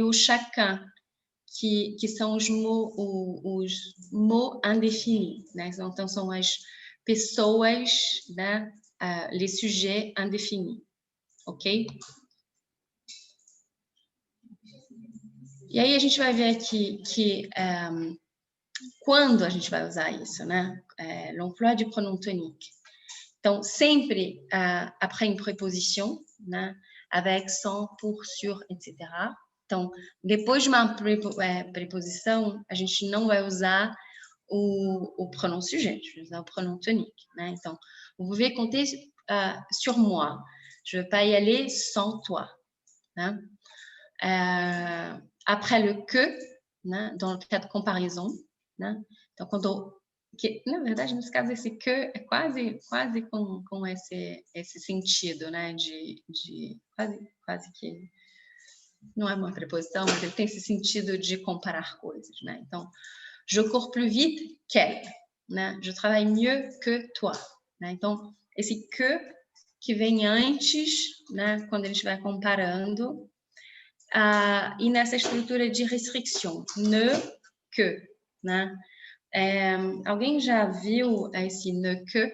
o chacun, que são os mots indéfinis, né? Então, são as pessoas, né? Les sujets indéfinis, ok? E aí a gente vai ver aqui que quando a gente vai usar isso, né? L'emploi du pronom tonique. Então, sempre après une préposition, né? Avec, sans, pour, sur, etc. Então, depois de uma preposição, a gente não vai usar o pronom sujet, a gente vai usar o pronom tonique, né? Então, vous pouvez compter sur moi. Je ne vais pas y aller sans toi, né? Après le que, né? Dans le cas de comparaison, né? Então, que, na verdade, nesse caso, esse que é quase com esse sentido, né? De quase que não é uma preposição, mas ele tem esse sentido de comparar coisas, né? Então, je cours plus vite qu'elle, né? Je travaille mieux que toi, né? Então, esse que vem antes, né? Quando a gente vai comparando, e nessa estrutura de restrição, ne, que, né? Alguém já viu esse ne que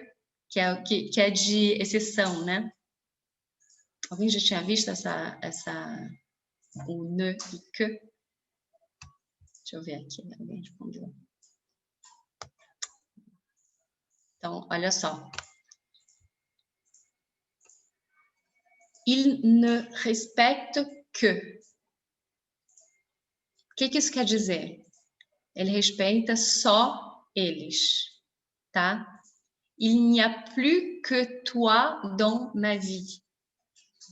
é de exceção, né? Alguém já tinha visto o ne e que? Deixa eu ver aqui, alguém respondeu. Então, olha só. Il ne respecte que. O que isso quer dizer? Ele respeita só eles, tá? Il n'y a plus que toi dans ma vie.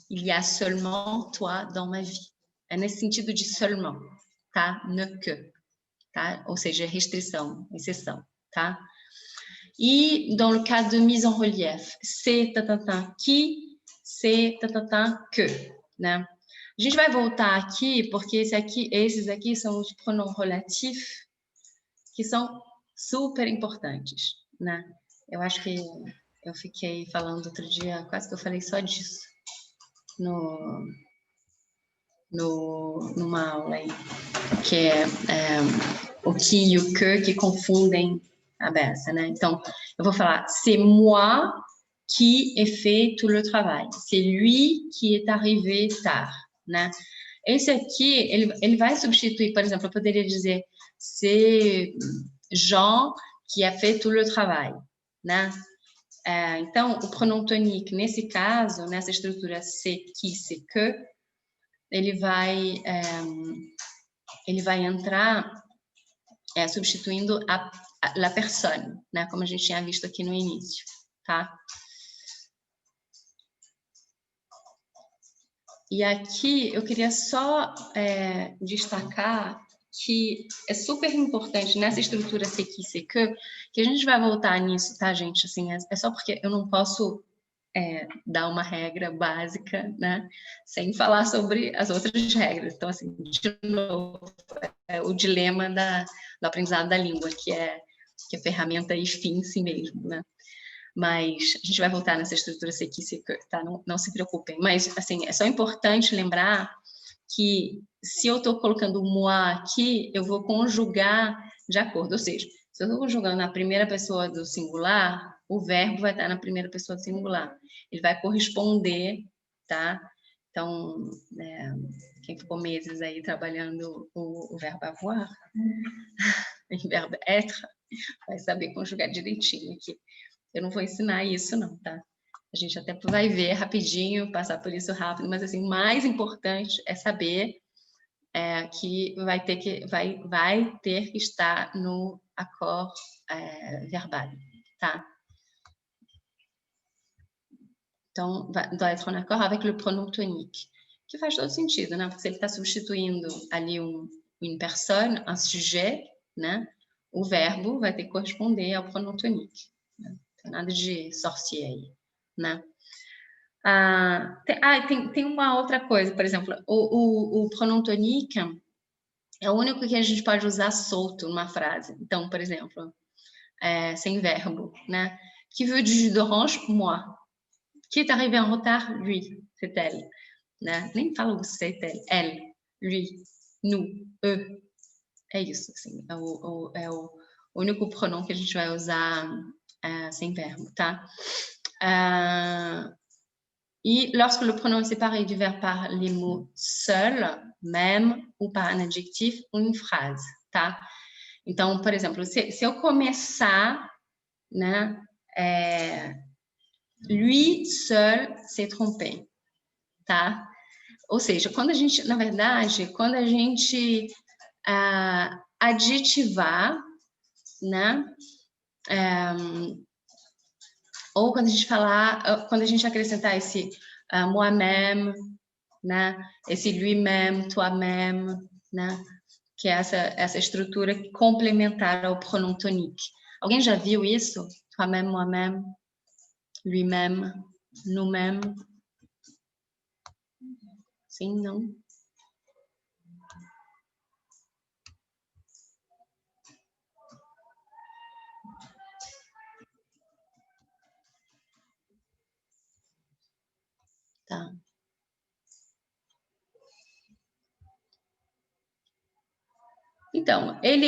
Il y a seulement toi dans ma vie. É nesse sentido de seulement, tá? Ne que, tá? Ou seja, restrição, exceção, tá? E dans le cas de mise en relief, c'est qui, c'est que, né? A gente vai voltar aqui, porque esses aqui são os pronoms relatifs, que são super importantes, né? Eu acho que eu fiquei falando outro dia, quase que eu falei só disso, numa aula aí, que é o qui e o que confundem a beça, né? Então, eu vou falar, c'est moi qui ai fait tout le travail. C'est lui qui est arrivé tard, né? Esse aqui, ele vai substituir, por exemplo, eu poderia dizer, c'est Jean qui a fait tout le travail, né? Então, o pronom tonique, nesse caso, nessa estrutura c'est qui, c'est que, ele vai entrar substituindo la personne, né? Como a gente tinha visto aqui no início, tá? E aqui eu queria só destacar que é super importante nessa estrutura c'est qui, c'est que a gente vai voltar nisso, tá, gente? Assim, é só porque eu não posso dar uma regra básica, né? Sem falar sobre as outras regras. Então, assim, de novo, o dilema do aprendizado da língua, que é ferramenta e fim em si mesmo, né? Mas a gente vai voltar nessa estrutura c'est qui, c'est que, tá? Não se preocupem. Mas, assim, é só importante lembrar que se eu estou colocando o moi aqui, eu vou conjugar de acordo. Ou seja, se eu estou conjugando na primeira pessoa do singular, o verbo vai estar na primeira pessoa do singular. Ele vai corresponder, tá? Então, quem ficou meses aí trabalhando o verbo avoir, o verbo être, vai saber conjugar direitinho aqui. Eu não vou ensinar isso não, tá? A gente até vai ver rapidinho, passar por isso rápido, mas assim, o mais importante é saber que vai ter que estar no accord verbal, tá? Então, doit être en accord avec le pronom tonique, que faz todo sentido, né? Porque se ele está substituindo ali une personne, un sujet, né? O verbo vai ter que corresponder ao pronom tonique. Né? Não tem nada de sorcier aí, né? Tem uma outra coisa, por exemplo, o pronom tonique é o único que a gente pode usar solto numa frase. Então, por exemplo, sem verbo, né? Qui veut du jus d'orange? Moi. Qui est arrivé en retard? Lui. C'est elle. Né? Nem fala o c'est elle, lui, nous, eux. É isso, assim. É o único pronom que a gente vai usar sem verbo, tá? Et lorsque le pronom est séparé du verbe par les mots seul, même, ou par un adjectif ou une phrase, tá? Então, por exemplo, se eu começar, né? Lui seul s'est trompé, tá? Ou seja, quando a gente, na verdade, quando a gente adjetivar, né? Ou quando a gente falar, quando a gente acrescentar esse moi-même, né? Esse lui-même, toi-même, né? Que é essa estrutura complementar ao pronom tonique. Alguém já viu isso? Toi-même, moi-même, lui-même, nous-mêmes? Sim, não? Tá. Então, ele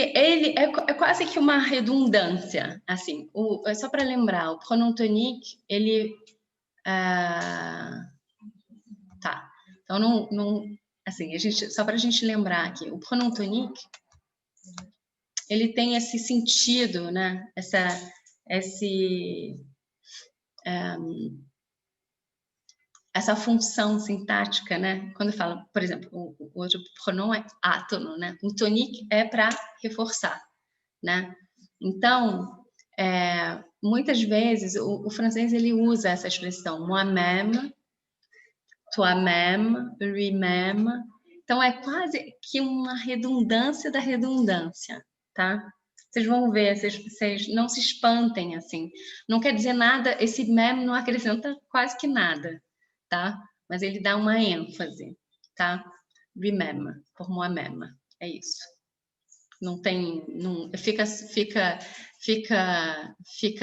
é quase que uma redundância, assim, só para lembrar, o pronom tonique, ele tá, então não assim, só para a gente lembrar aqui, o pronom tonique, ele tem esse sentido, né, essa função sintática, né? Quando fala, por exemplo, o outro pronom é átono, né? O tonique é para reforçar, né? Então, muitas vezes o francês ele usa essa expressão moi-même, toi-même, lui-même. Então é quase que uma redundância da redundância, tá? Vocês vão ver, vocês não se espantem assim. Não quer dizer nada, esse même não acrescenta quase que nada, tá? Mas ele dá uma ênfase, tá? Lui-même, pour moi-même, é isso. Não tem, não, fica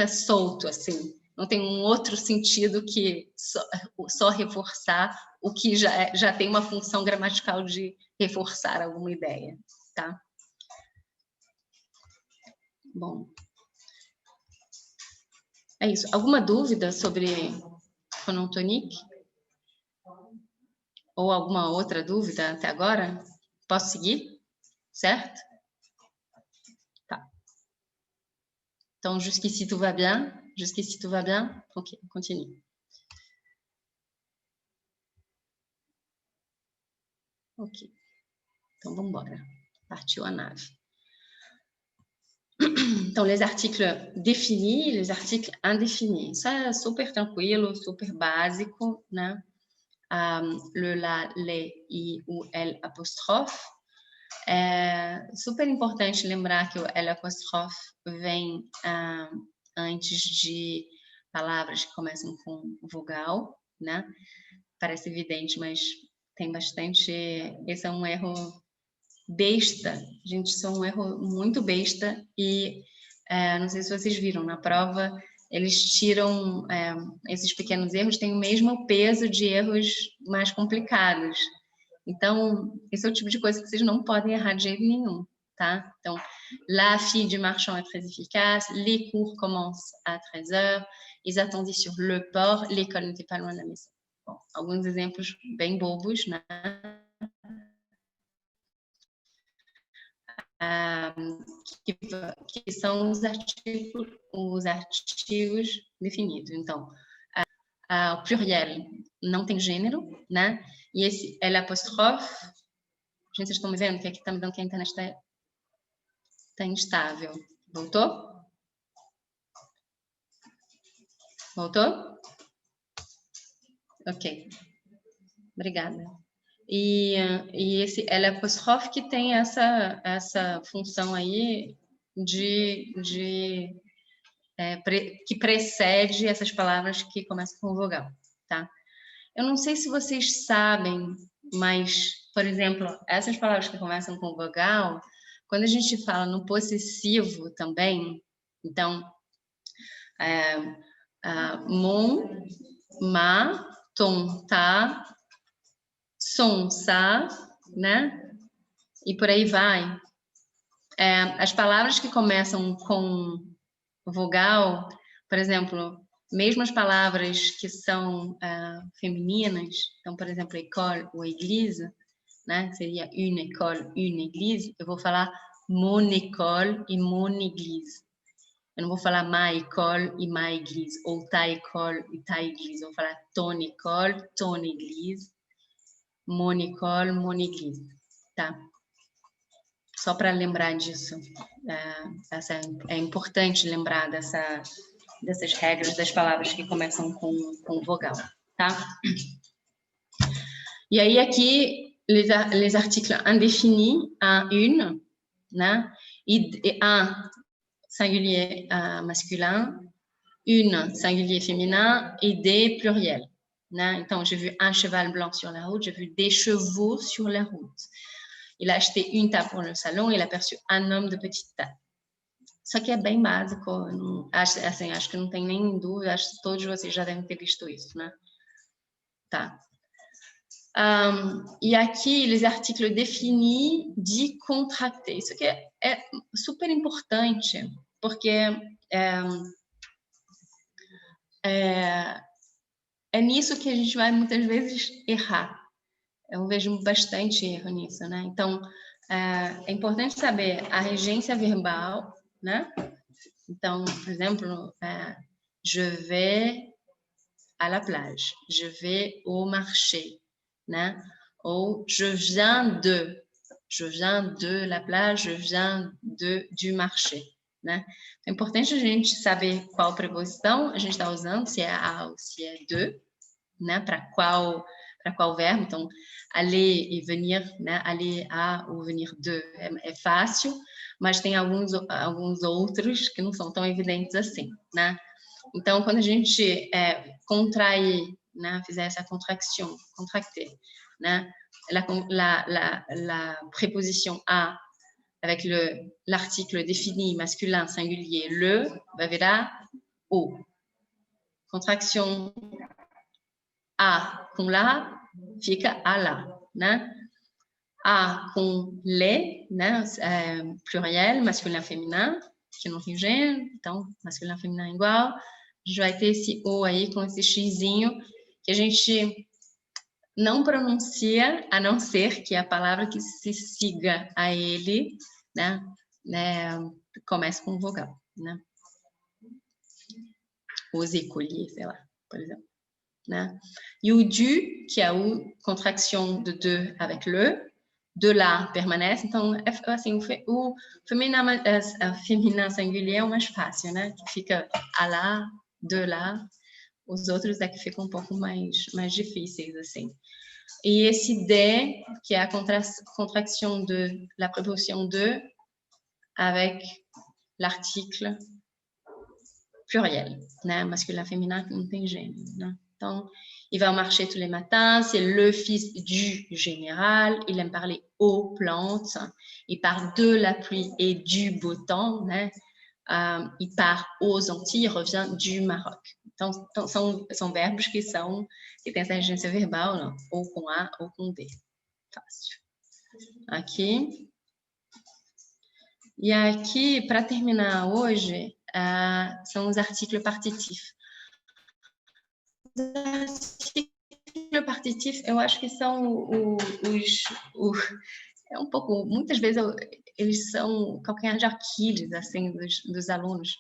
solto assim. Não tem um outro sentido que só reforçar o que já tem uma função gramatical de reforçar alguma ideia, tá? Bom, é isso. Alguma dúvida sobre pronom tonique? Ou alguma outra dúvida até agora? Posso seguir? Certo? Tá. Então, jusqu'ici tout va bien? Jusqu'ici tout va bien? Ok, continue. Ok. Então, vamos embora. Partiu a nave. Então, les articles définis, les articles indéfinis. Isso é super tranquilo, super básico, né? Le, la, les, i, o, el apóstrofe. É super importante lembrar que o el apóstrofe vem antes de palavras que começam com vogal, né? Parece evidente, mas tem bastante... Esse é um erro besta, gente, isso é um erro muito besta e não sei se vocês viram, na prova eles tiram esses pequenos erros, têm o mesmo peso de erros mais complicados. Então, esse é o tipo de coisa que vocês não podem errar de jeito nenhum, tá? Então, la fille du marchand est très efficace, les cours commencent à 13h, ils attendaient sur le port, l'école n'était pas loin de la maison. Bom, alguns exemplos bem bobos, né? Que são os artigos definidos. Então, o pluriel não tem gênero, né? E esse L apóstrofe, gente, vocês estão me vendo que aqui está me dando que a internet está instável. Voltou? Voltou? Ok. Obrigada. E esse L apóstrofe que tem essa função aí que precede essas palavras que começam com vogal, tá? Eu não sei se vocês sabem, mas, por exemplo, essas palavras que começam com vogal, quando a gente fala no possessivo também, então, mon, ma, ton, ta, son, sa, né? E por aí vai. As palavras que começam com vogal, por exemplo, mesmo as palavras que são femininas, então, por exemplo, école ou église, né? Seria une école, une église, eu vou falar mon école e mon église. Eu não vou falar ma école e ma église, ou ta école e ta église. Eu vou falar ton école, ton église, mon école, mon église, tá? Só para lembrar disso, é importante lembrar dessas regras das palavras que começam com vogal, tá? E aí aqui, les articles indéfinis, un, une, né? E un, singulier masculin, une, singulier féminin, et des pluriels, né? Então, j'ai vu un cheval blanc sur la route, j'ai vu des chevaux sur la route. Il a acheté une table pour le salon, il a aperçu un homme de petite taille. Isso aqui é bem básico, acho que não tem nem dúvida, acho que todos vocês já devem ter visto isso, né? Tá. E aqui, les articles définis de contracté. Isso aqui é super importante, porque é nisso que a gente vai muitas vezes errar. Eu vejo bastante erro nisso, né? Então, é importante saber a regência verbal, né? Então, por exemplo, je vais à la plage, je vais au marché, né? Ou je viens de la plage, je viens du marché, né? É importante a gente saber qual preposição a gente está usando, se é a ou se é de, né? Para qual verbo. Então, aller e venir, né? Aller a ou venir de é fácil, mas tem alguns outros que não são tão evidentes assim, né? Então, quando a gente contrair, né, fizer essa contraction, contracter, né, la préposition à avec l'article défini masculin singulier le vai virar o. Contraction a com lá fica a lá, né? A com le, né, pluriel, masculin, féminin, que não tem gênero, então masculin, féminin igual. A gente vai ter esse o aí com esse xizinho que a gente não pronuncia, a não ser que a palavra que se siga a ele, né, comece com vogal, né? Os écoliers, sei lá, por exemplo, né? E o du, que é a contraction de avec le, de lá permanece, então, assim, o feminino singulier é o mais fácil, né? Que fica a lá, de lá, os outros é que ficam um pouco mais difíceis, assim. E esse de, que é a contraction de la préposition de avec l'article pluriel, né? Masculin, féminin, que não tem gênero, né? Então, il va au marché tous les matins, c'est le fils du général, il aime parler aux plantes, il parle de la pluie et du beau temps, né? Il part aux Antilles, il revient du Maroc. Então, são verbos que têm essa regência verbal, não? Ou com A ou com D. Fácil. Aqui. E aqui, para terminar hoje, são os artigles partitifs. Os artigles partitifs, eu acho que são é um pouco, muitas vezes eles são calcanhar de Aquiles, assim, dos alunos.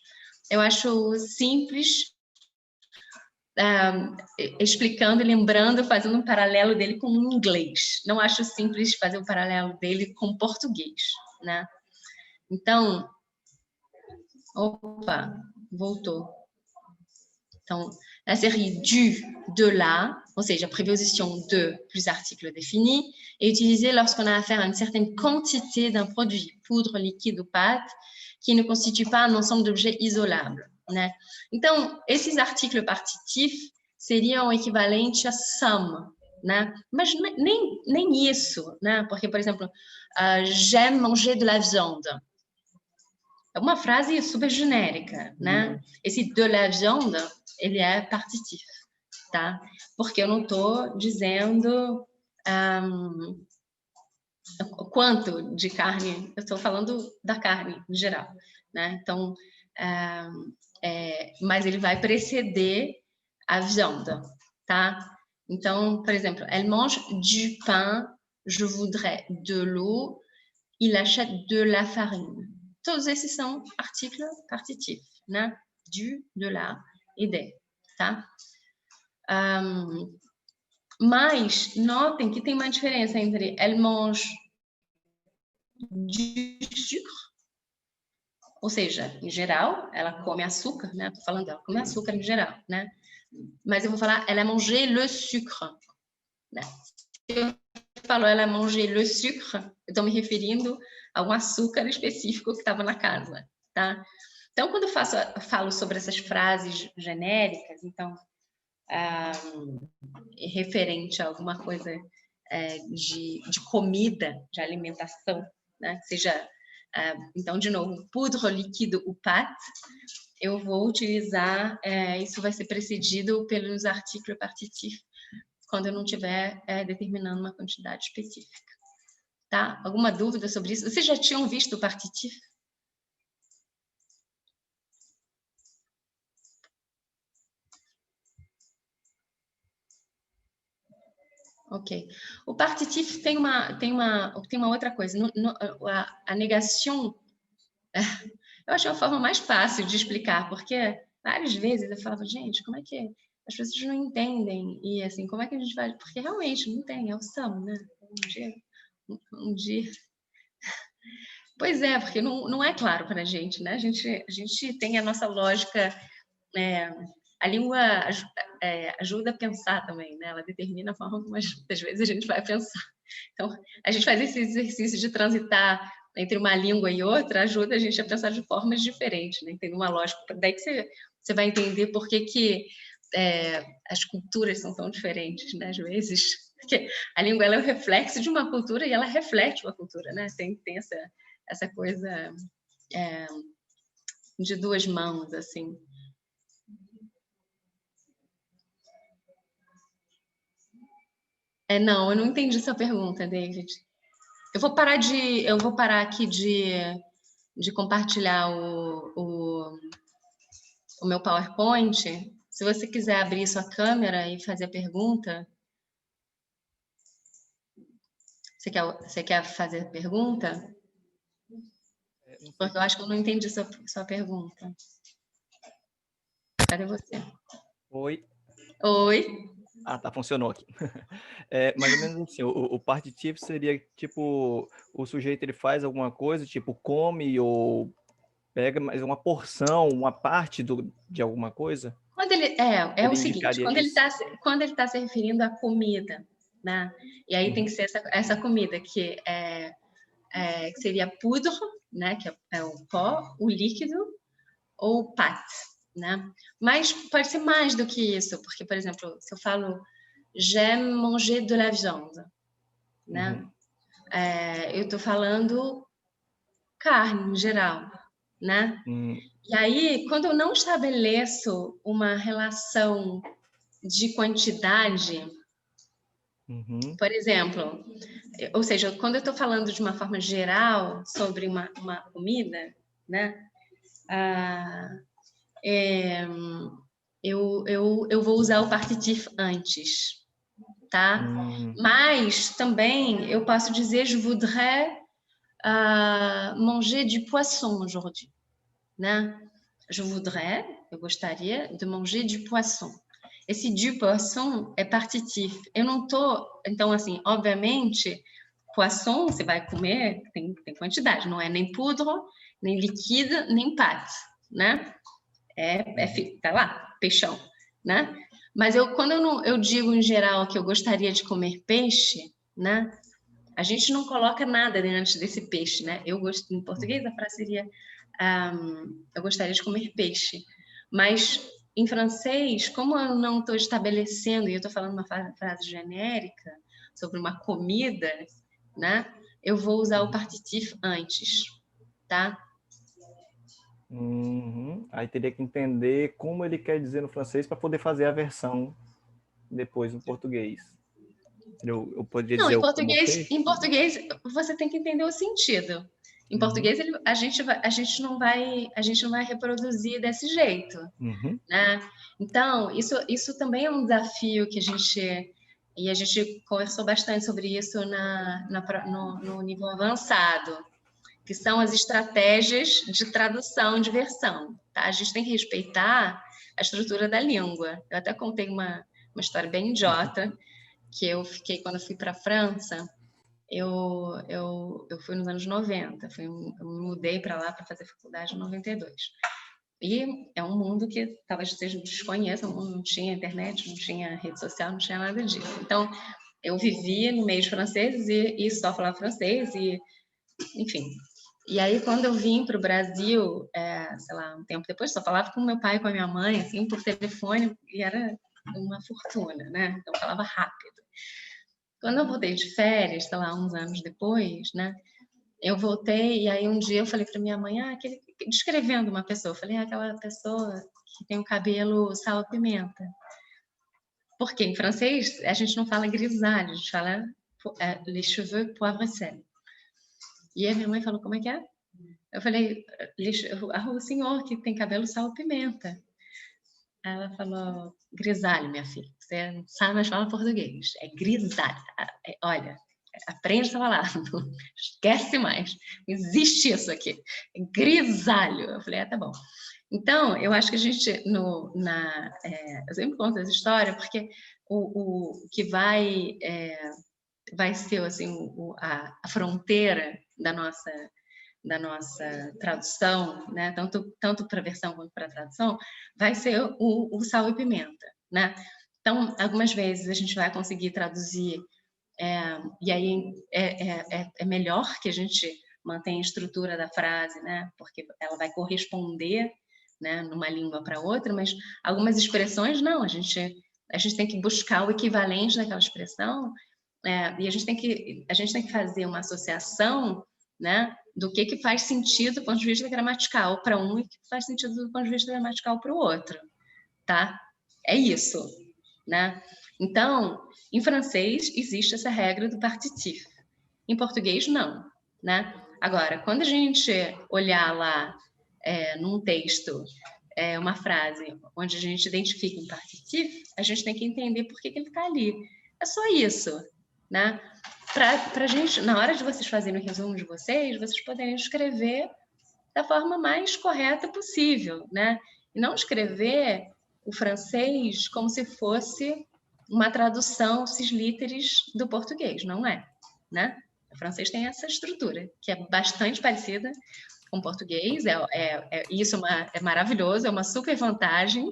Eu acho simples, explicando, lembrando, fazendo um paralelo dele com o inglês. Não acho simples fazer um paralelo dele com o português, né? Então, opa, voltou. Então, la série du, de là, ou seja, a préposition de plus article défini, est utilisée lorsqu'on a affaire à une certaine quantité d'un produit, poudre, liquide ou pâte, qui ne constitue pas un ensemble d'objets isolables, né? Então, esses artigles partitifs seriam o equivalente a some, né? Mas nem isso, né? Porque, por exemplo, j'aime manger de la viande. É uma frase super genérica, né? Esse de la viande, ele é partitif, tá? Porque eu não estou dizendo quanto de carne, eu estou falando da carne em geral, né? Então, mas ele vai preceder a viande, tá? Então, por exemplo, elle mange du pain, je voudrais de l'eau, il achète de la farine. Todos esses são artigles partitifs, né? Du, de lá e de, tá? Mas notem que tem uma diferença entre elle mange du sucre, ou seja, em geral, ela come açúcar, né? Tô falando dela, come açúcar em geral, né? Mas eu vou falar, elle a mangé le sucre, né? Se eu falo, elle a mangé le sucre, eu estou me referindo a um açúcar específico que estava na casa, tá? Então, quando eu falo sobre essas frases genéricas, então, referente a alguma coisa de comida, de alimentação, né? Seja, então, de novo, poudre, líquido, ou pâte, eu vou utilizar, isso vai ser precedido pelos artigles partitifs, quando eu não estiver determinando uma quantidade específica. Tá? Alguma dúvida sobre isso? Vocês já tinham visto o partitif? Ok. O partitif tem uma outra coisa. A negação, Eu achei a forma mais fácil de explicar, porque várias vezes eu falava, gente, como é que as pessoas não entendem? E assim, como é que a gente vai? Porque realmente não tem, é o SAM, né? Um dia. Pois é, porque não é claro para a gente, né? A gente tem a nossa lógica, a língua ajuda a pensar também, né? Ela determina a forma como às vezes a gente vai pensar. Então, a gente faz esse exercício de transitar entre uma língua e outra, ajuda a gente a pensar de formas diferentes, né? Tem uma lógica, daí que você vai entender por que as culturas são tão diferentes, né? Às vezes, porque a língua ela é o reflexo de uma cultura e ela reflete uma cultura, né? Tem essa coisa de duas mãos, assim. Não, eu não entendi sua pergunta, David. Eu vou parar aqui de compartilhar o meu PowerPoint. Se você quiser abrir sua câmera e fazer a pergunta, você quer fazer a pergunta? Porque eu acho que eu não entendi sua pergunta. Cadê você? Oi. Oi. Ah, tá, funcionou aqui. Mais ou menos assim, o partitivo seria, tipo, o sujeito ele faz alguma coisa, tipo, come ou pega mais uma porção, uma parte de alguma coisa? Quando ele, é Ele o seguinte, indicaria isso? quando ele tá se referindo à comida, né? E aí tem que ser essa comida que seria poudre, né? Que é o pó, o líquido, ou pâte, né? Mas pode ser mais do que isso, porque, por exemplo, se eu falo j'aime manger de la viande, né? Eu estou falando carne em geral, né? E aí, quando eu não estabeleço uma relação de quantidade, por exemplo, ou seja, quando eu estou falando de uma forma geral sobre uma comida, né? Eu vou usar o partitif antes, tá? Mas também eu posso dizer je voudrais manger du poisson aujourd'hui, né? Je voudrais, eu gostaria de manger du poisson. Esse du poisson é partitif. Eu não tô, então assim, obviamente, poisson você vai comer tem quantidade, não é nem poudre, nem liquide, nem pâte, né? Tá lá, peixão, né? Mas quando eu digo em geral que eu gostaria de comer peixe, né? A gente não coloca nada diante desse peixe, né? Em português a frase seria eu gostaria de comer peixe. Mas em francês, como eu não estou estabelecendo, e eu estou falando uma frase genérica sobre uma comida, né? Eu vou usar o partitif antes, tá? Aí teria que entender como ele quer dizer no francês para poder fazer a versão depois no português. Eu poderia Não, dizer em português você tem que entender o sentido. Em português a gente não vai reproduzir desse jeito, né? Então isso também é um desafio que a gente conversou bastante sobre isso no nível avançado, que são as estratégias de tradução de versão, tá? A gente tem que respeitar a estrutura da língua. Eu até contei uma história bem idiota que eu fiquei quando eu fui para a França. Eu fui nos anos 90, eu me mudei para lá para fazer faculdade em 92. E é um mundo que talvez vocês desconheçam, não tinha internet, não tinha rede social, não tinha nada disso. Então, eu vivia no meio de franceses e só falava francês, enfim. E aí, quando eu vim para o Brasil, sei lá, um tempo depois, só falava com meu pai e com a minha mãe, assim, por telefone, e era uma fortuna, né? Então, eu falava rápido. Quando eu voltei de férias, sei lá, uns anos depois, né? Eu voltei e aí um dia eu falei para minha mãe, descrevendo uma pessoa, eu falei, aquela pessoa que tem o cabelo sal-pimenta. Porque em francês a gente não fala grisalho, a gente fala les cheveux poivre et sel. E a minha mãe falou, como é que é? Eu falei, o senhor que tem cabelo sal-pimenta. Ela falou, grisalho, minha filha, você não sabe mais falar português, é grisalho. Olha, aprende essa palavra, não esquece mais, não existe isso aqui, é grisalho. Eu falei, tá bom. Então, eu acho que a gente, eu sempre conto essa história, porque o que vai ser assim, a fronteira da nossa tradução, né? Tanto para a versão quanto para a tradução, vai ser o sal e pimenta, né? Então, algumas vezes a gente vai conseguir traduzir, e aí é melhor que a gente mantenha a estrutura da frase, né? Porque ela vai corresponder, né, numa língua para outra, mas algumas expressões não, a gente tem que buscar o equivalente daquela expressão, e a gente tem que fazer uma associação, né, do que faz sentido do ponto de vista gramatical para um e que faz sentido do ponto de vista gramatical para o outro, tá? É isso, né? Então, em francês existe essa regra do partitif, em português não, né? Agora, quando a gente olhar lá num texto, uma frase onde a gente identifica um partitif, a gente tem que entender por que ele está ali. É só isso, né? Para a gente, na hora de vocês fazerem o resumo de vocês poderem escrever da forma mais correta possível, né? E não escrever o francês como se fosse uma tradução cis-literis do português, não é, né? O francês tem essa estrutura, que é bastante parecida com o português, isso é maravilhoso, é uma super vantagem,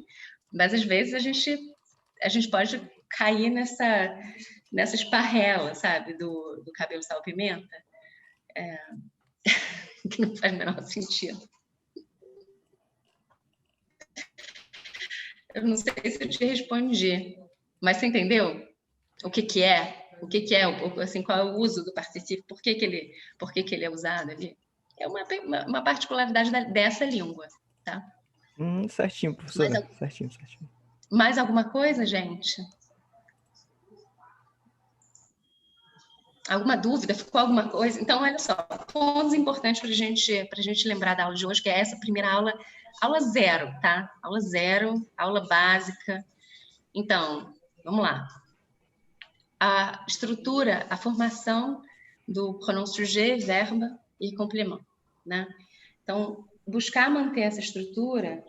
mas às vezes a gente pode cair nessa esparrela, sabe, do cabelo sal pimenta, que não faz o menor sentido. Eu não sei se eu te respondi, mas você entendeu o que é? O que é, assim, qual é o uso do particípio? Por que ele é usado ali? É uma particularidade dessa língua, tá? Certinho, professora. Certinho. Mais alguma coisa, gente? Alguma dúvida? Ficou alguma coisa? Então, olha só, pontos importantes para a gente lembrar da aula de hoje, que é essa primeira aula 0, tá? Aula 0, aula básica. Então, vamos lá. A estrutura, a formação do pronom sujet, verbo e complemento, né? Então, buscar manter essa estrutura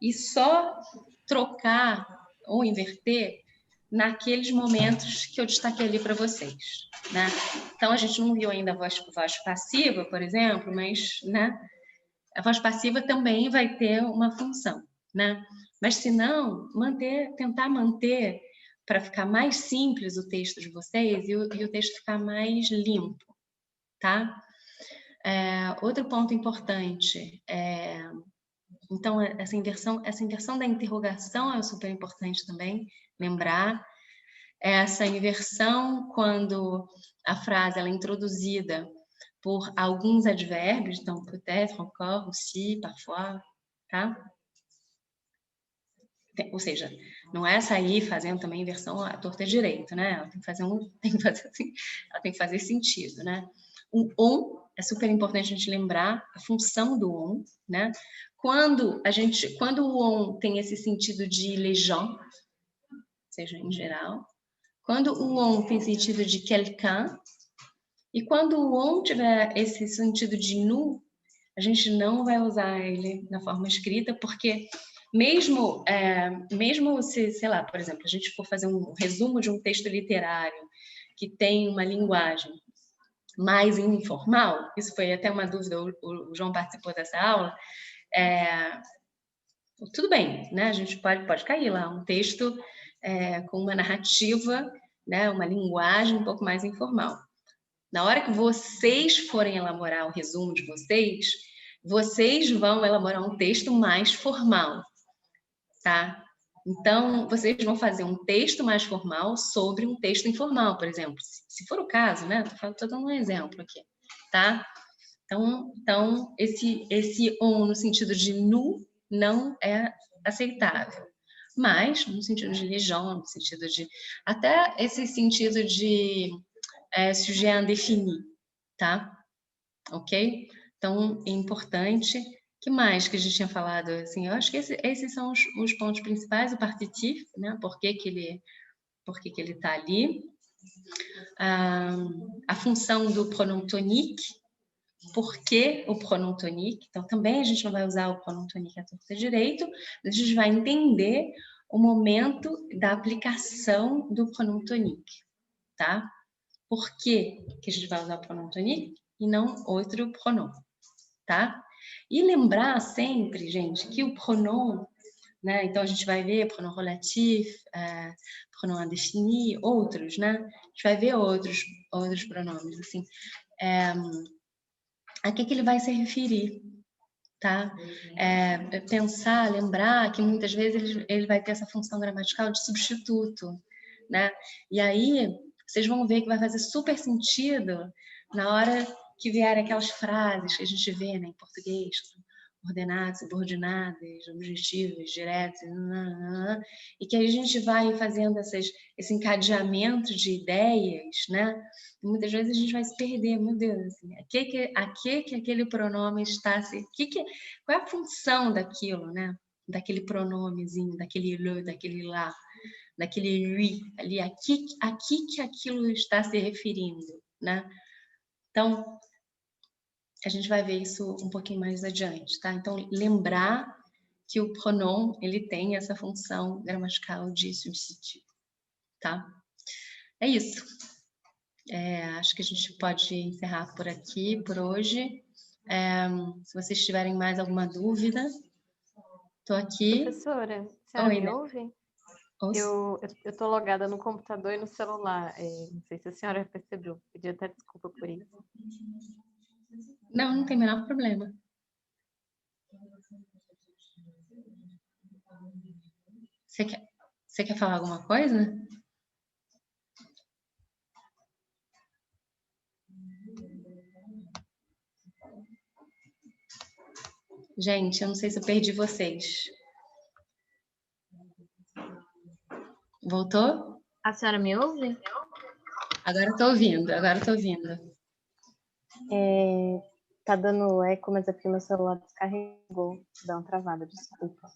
e só trocar ou inverter naqueles momentos que eu destaquei ali para vocês, né? Então, a gente não viu ainda a voz passiva, por exemplo, mas, né, a voz passiva também vai ter uma função, né? Mas, se não, tentar manter para ficar mais simples o texto de vocês e o texto ficar mais limpo, tá? Outro ponto importante então, essa inversão da interrogação é super importante também, lembrar. Essa inversão quando a frase ela é introduzida por alguns advérbios, então, peut-être, encore, aussi, parfois, tá? Ou seja, não é sair fazendo também inversão à torta direito, né? Ela tem que fazer sentido, né? O on é super importante a gente lembrar a função do on, né? Quando o on tem esse sentido de les gens, seja em geral, quando o on tem sentido de quelqu'un, e quando o on tiver esse sentido de nous, a gente não vai usar ele na forma escrita, porque mesmo se, sei lá, por exemplo, a gente for fazer um resumo de um texto literário que tem uma linguagem mais informal, isso foi até uma dúvida, o João participou dessa aula, tudo bem, né? A gente pode cair lá, um texto com uma narrativa, né? Uma linguagem um pouco mais informal. Na hora que vocês forem elaborar o resumo de vocês vão elaborar um texto mais formal, tá? Então, vocês vão fazer um texto mais formal sobre um texto informal, por exemplo. Se for o caso, né? Estou dando um exemplo aqui, tá? Então esse on no sentido de nu não é aceitável. Mas, no sentido de legião, no sentido de... Até esse sentido de sujet indéfini, tá? Ok? Então, é importante. O que mais que a gente tinha falado? Assim, eu acho que esses são os pontos principais, o partitif, né? Por que ele está ali. a função do pronome tonique, por que o pronome tonique. Então, também a gente não vai usar o pronome tonique à torta direito, mas a gente vai entender o momento da aplicação do pronome tonique, tá? Por que a gente vai usar o pronome tonique e não outro pronome, tá? E lembrar sempre, gente, que o pronome, né? Então, a gente vai ver pronome relatif, pronome indéfini, outros, né? A gente vai ver outros pronomes, assim. A que ele vai se referir, tá? Pensar, lembrar que muitas vezes ele vai ter essa função gramatical de substituto, né? E aí, vocês vão ver que vai fazer super sentido na hora que vierem aquelas frases que a gente vê, né, em português, ordenadas, subordinadas, objetivos, diretos, e que a gente vai fazendo esse encadeamento de ideias, né? E muitas vezes a gente vai se perder, meu Deus, assim, a que aquele pronome está qual é a função daquilo, né? Daquele pronomezinho, daquele le, daquele lá, daquele lui, ali, aqui que aquilo está se referindo, né? Então, a gente vai ver isso um pouquinho mais adiante, tá? Então, lembrar que o pronome, ele tem essa função gramatical de substitutivo, tá? É isso. Acho que a gente pode encerrar por aqui, por hoje. Se vocês tiverem mais alguma dúvida, estou aqui. Professora, a senhora Oi, me né? ouve? Ouço. Eu tô logada no computador e no celular. Não sei se a senhora percebeu. Pedi até desculpa por isso. Não tem o menor problema. Você quer falar alguma coisa? Gente, eu não sei se eu perdi vocês. Voltou? A senhora me ouve? Agora estou ouvindo. Tá dando eco, mas é porque meu celular descarregou. Dá uma travada, desculpa.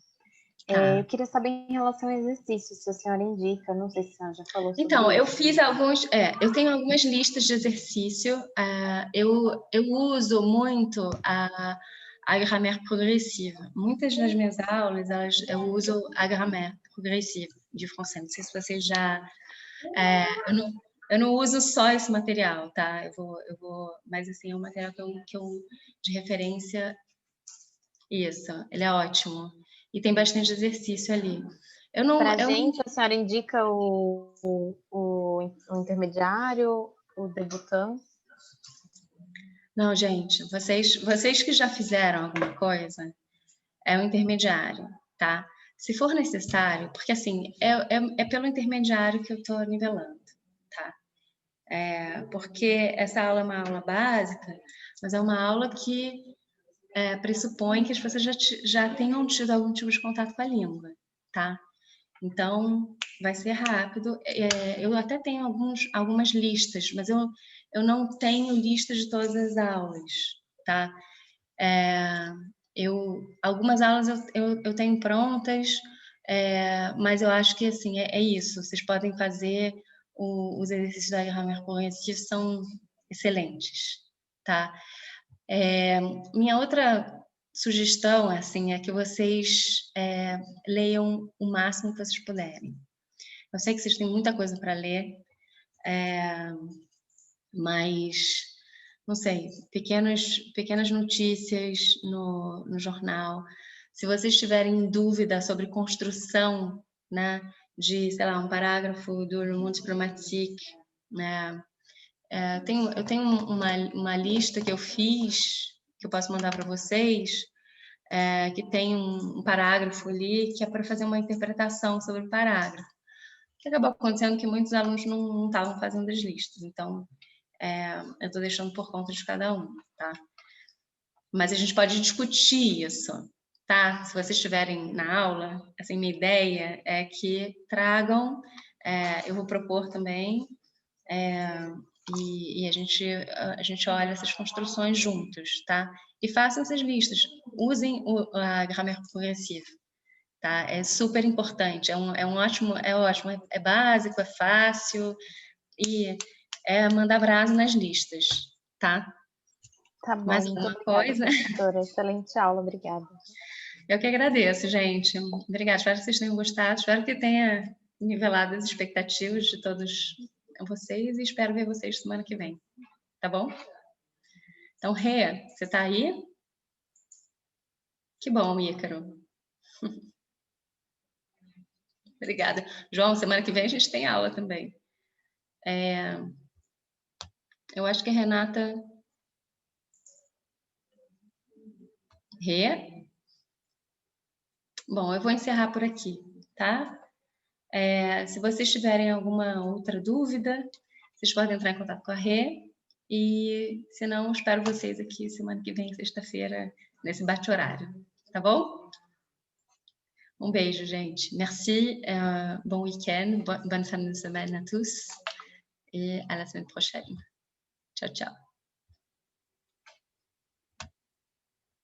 Tá. Eu queria saber em relação ao exercício, se a senhora indica, não sei se a senhora já falou sobre Então, eu isso. fiz eu tenho algumas listas de exercício. Eu uso muito a grammaire progressiva. Muitas das minhas aulas, eu uso a grammaire progressiva de francês. Não sei se vocês já... eu não uso só esse material, tá? Mas, assim, é um material que eu de referência... Isso, ele é ótimo. E tem bastante exercício ali. Pra gente, a senhora indica o intermediário, o debutant? Não, gente, vocês que já fizeram alguma coisa, é o intermediário, tá? Se for necessário, porque assim, é pelo intermediário que eu estou nivelando, tá? Porque essa aula é uma aula básica, mas é uma aula que pressupõe que as pessoas já tenham tido algum tipo de contato com a língua, tá? Então, vai ser rápido. Eu até tenho algumas listas, mas eu não tenho lista de todas as aulas, tá? Algumas aulas eu tenho prontas, mas eu acho que, assim, é isso. Vocês podem fazer os exercícios da Grammaire Progressive, são excelentes, tá? Minha outra sugestão, assim, é que vocês leiam o máximo que vocês puderem. Eu sei que vocês têm muita coisa para ler, mas, não sei, pequenas notícias no jornal. Se vocês tiverem dúvida sobre construção, né, de, sei lá, um parágrafo do Le Monde Diplomatique, né, eu tenho uma lista que eu fiz, que eu posso mandar para vocês, que tem um parágrafo ali que é para fazer uma interpretação sobre o parágrafo. O que acabou acontecendo que muitos alunos não estavam fazendo as listas, então eu estou deixando por conta de cada um, tá? Mas a gente pode discutir isso, tá? Se vocês estiverem na aula, assim, minha ideia é que tragam, eu vou propor também, e a gente olha essas construções juntos, tá? E façam essas listas, usem a Grammaire Progressive, tá? É super importante, é ótimo, é básico, é fácil, e mandar brasa nas listas, tá? Tá bom, Mais muito alguma obrigada, coisa? professora. Excelente aula, obrigada. Eu que agradeço, gente. Obrigada, espero que vocês tenham gostado, espero que tenha nivelado as expectativas de todos vocês e espero ver vocês semana que vem, tá bom? Então, Rê, você tá aí? Que bom, Ícaro. Obrigada. João, semana que vem a gente tem aula também. Eu acho que a Renata... Rê? Bom, eu vou encerrar por aqui, tá? Se vocês tiverem alguma outra dúvida, vocês podem entrar em contato com a Rê. E, se não, espero vocês aqui semana que vem, sexta-feira, nesse bate-horário. Tá bom? Um beijo, gente. Merci. Bon week-end. Bonne fin de semaine à tous. Et à la semaine prochaine. Ciao, ciao.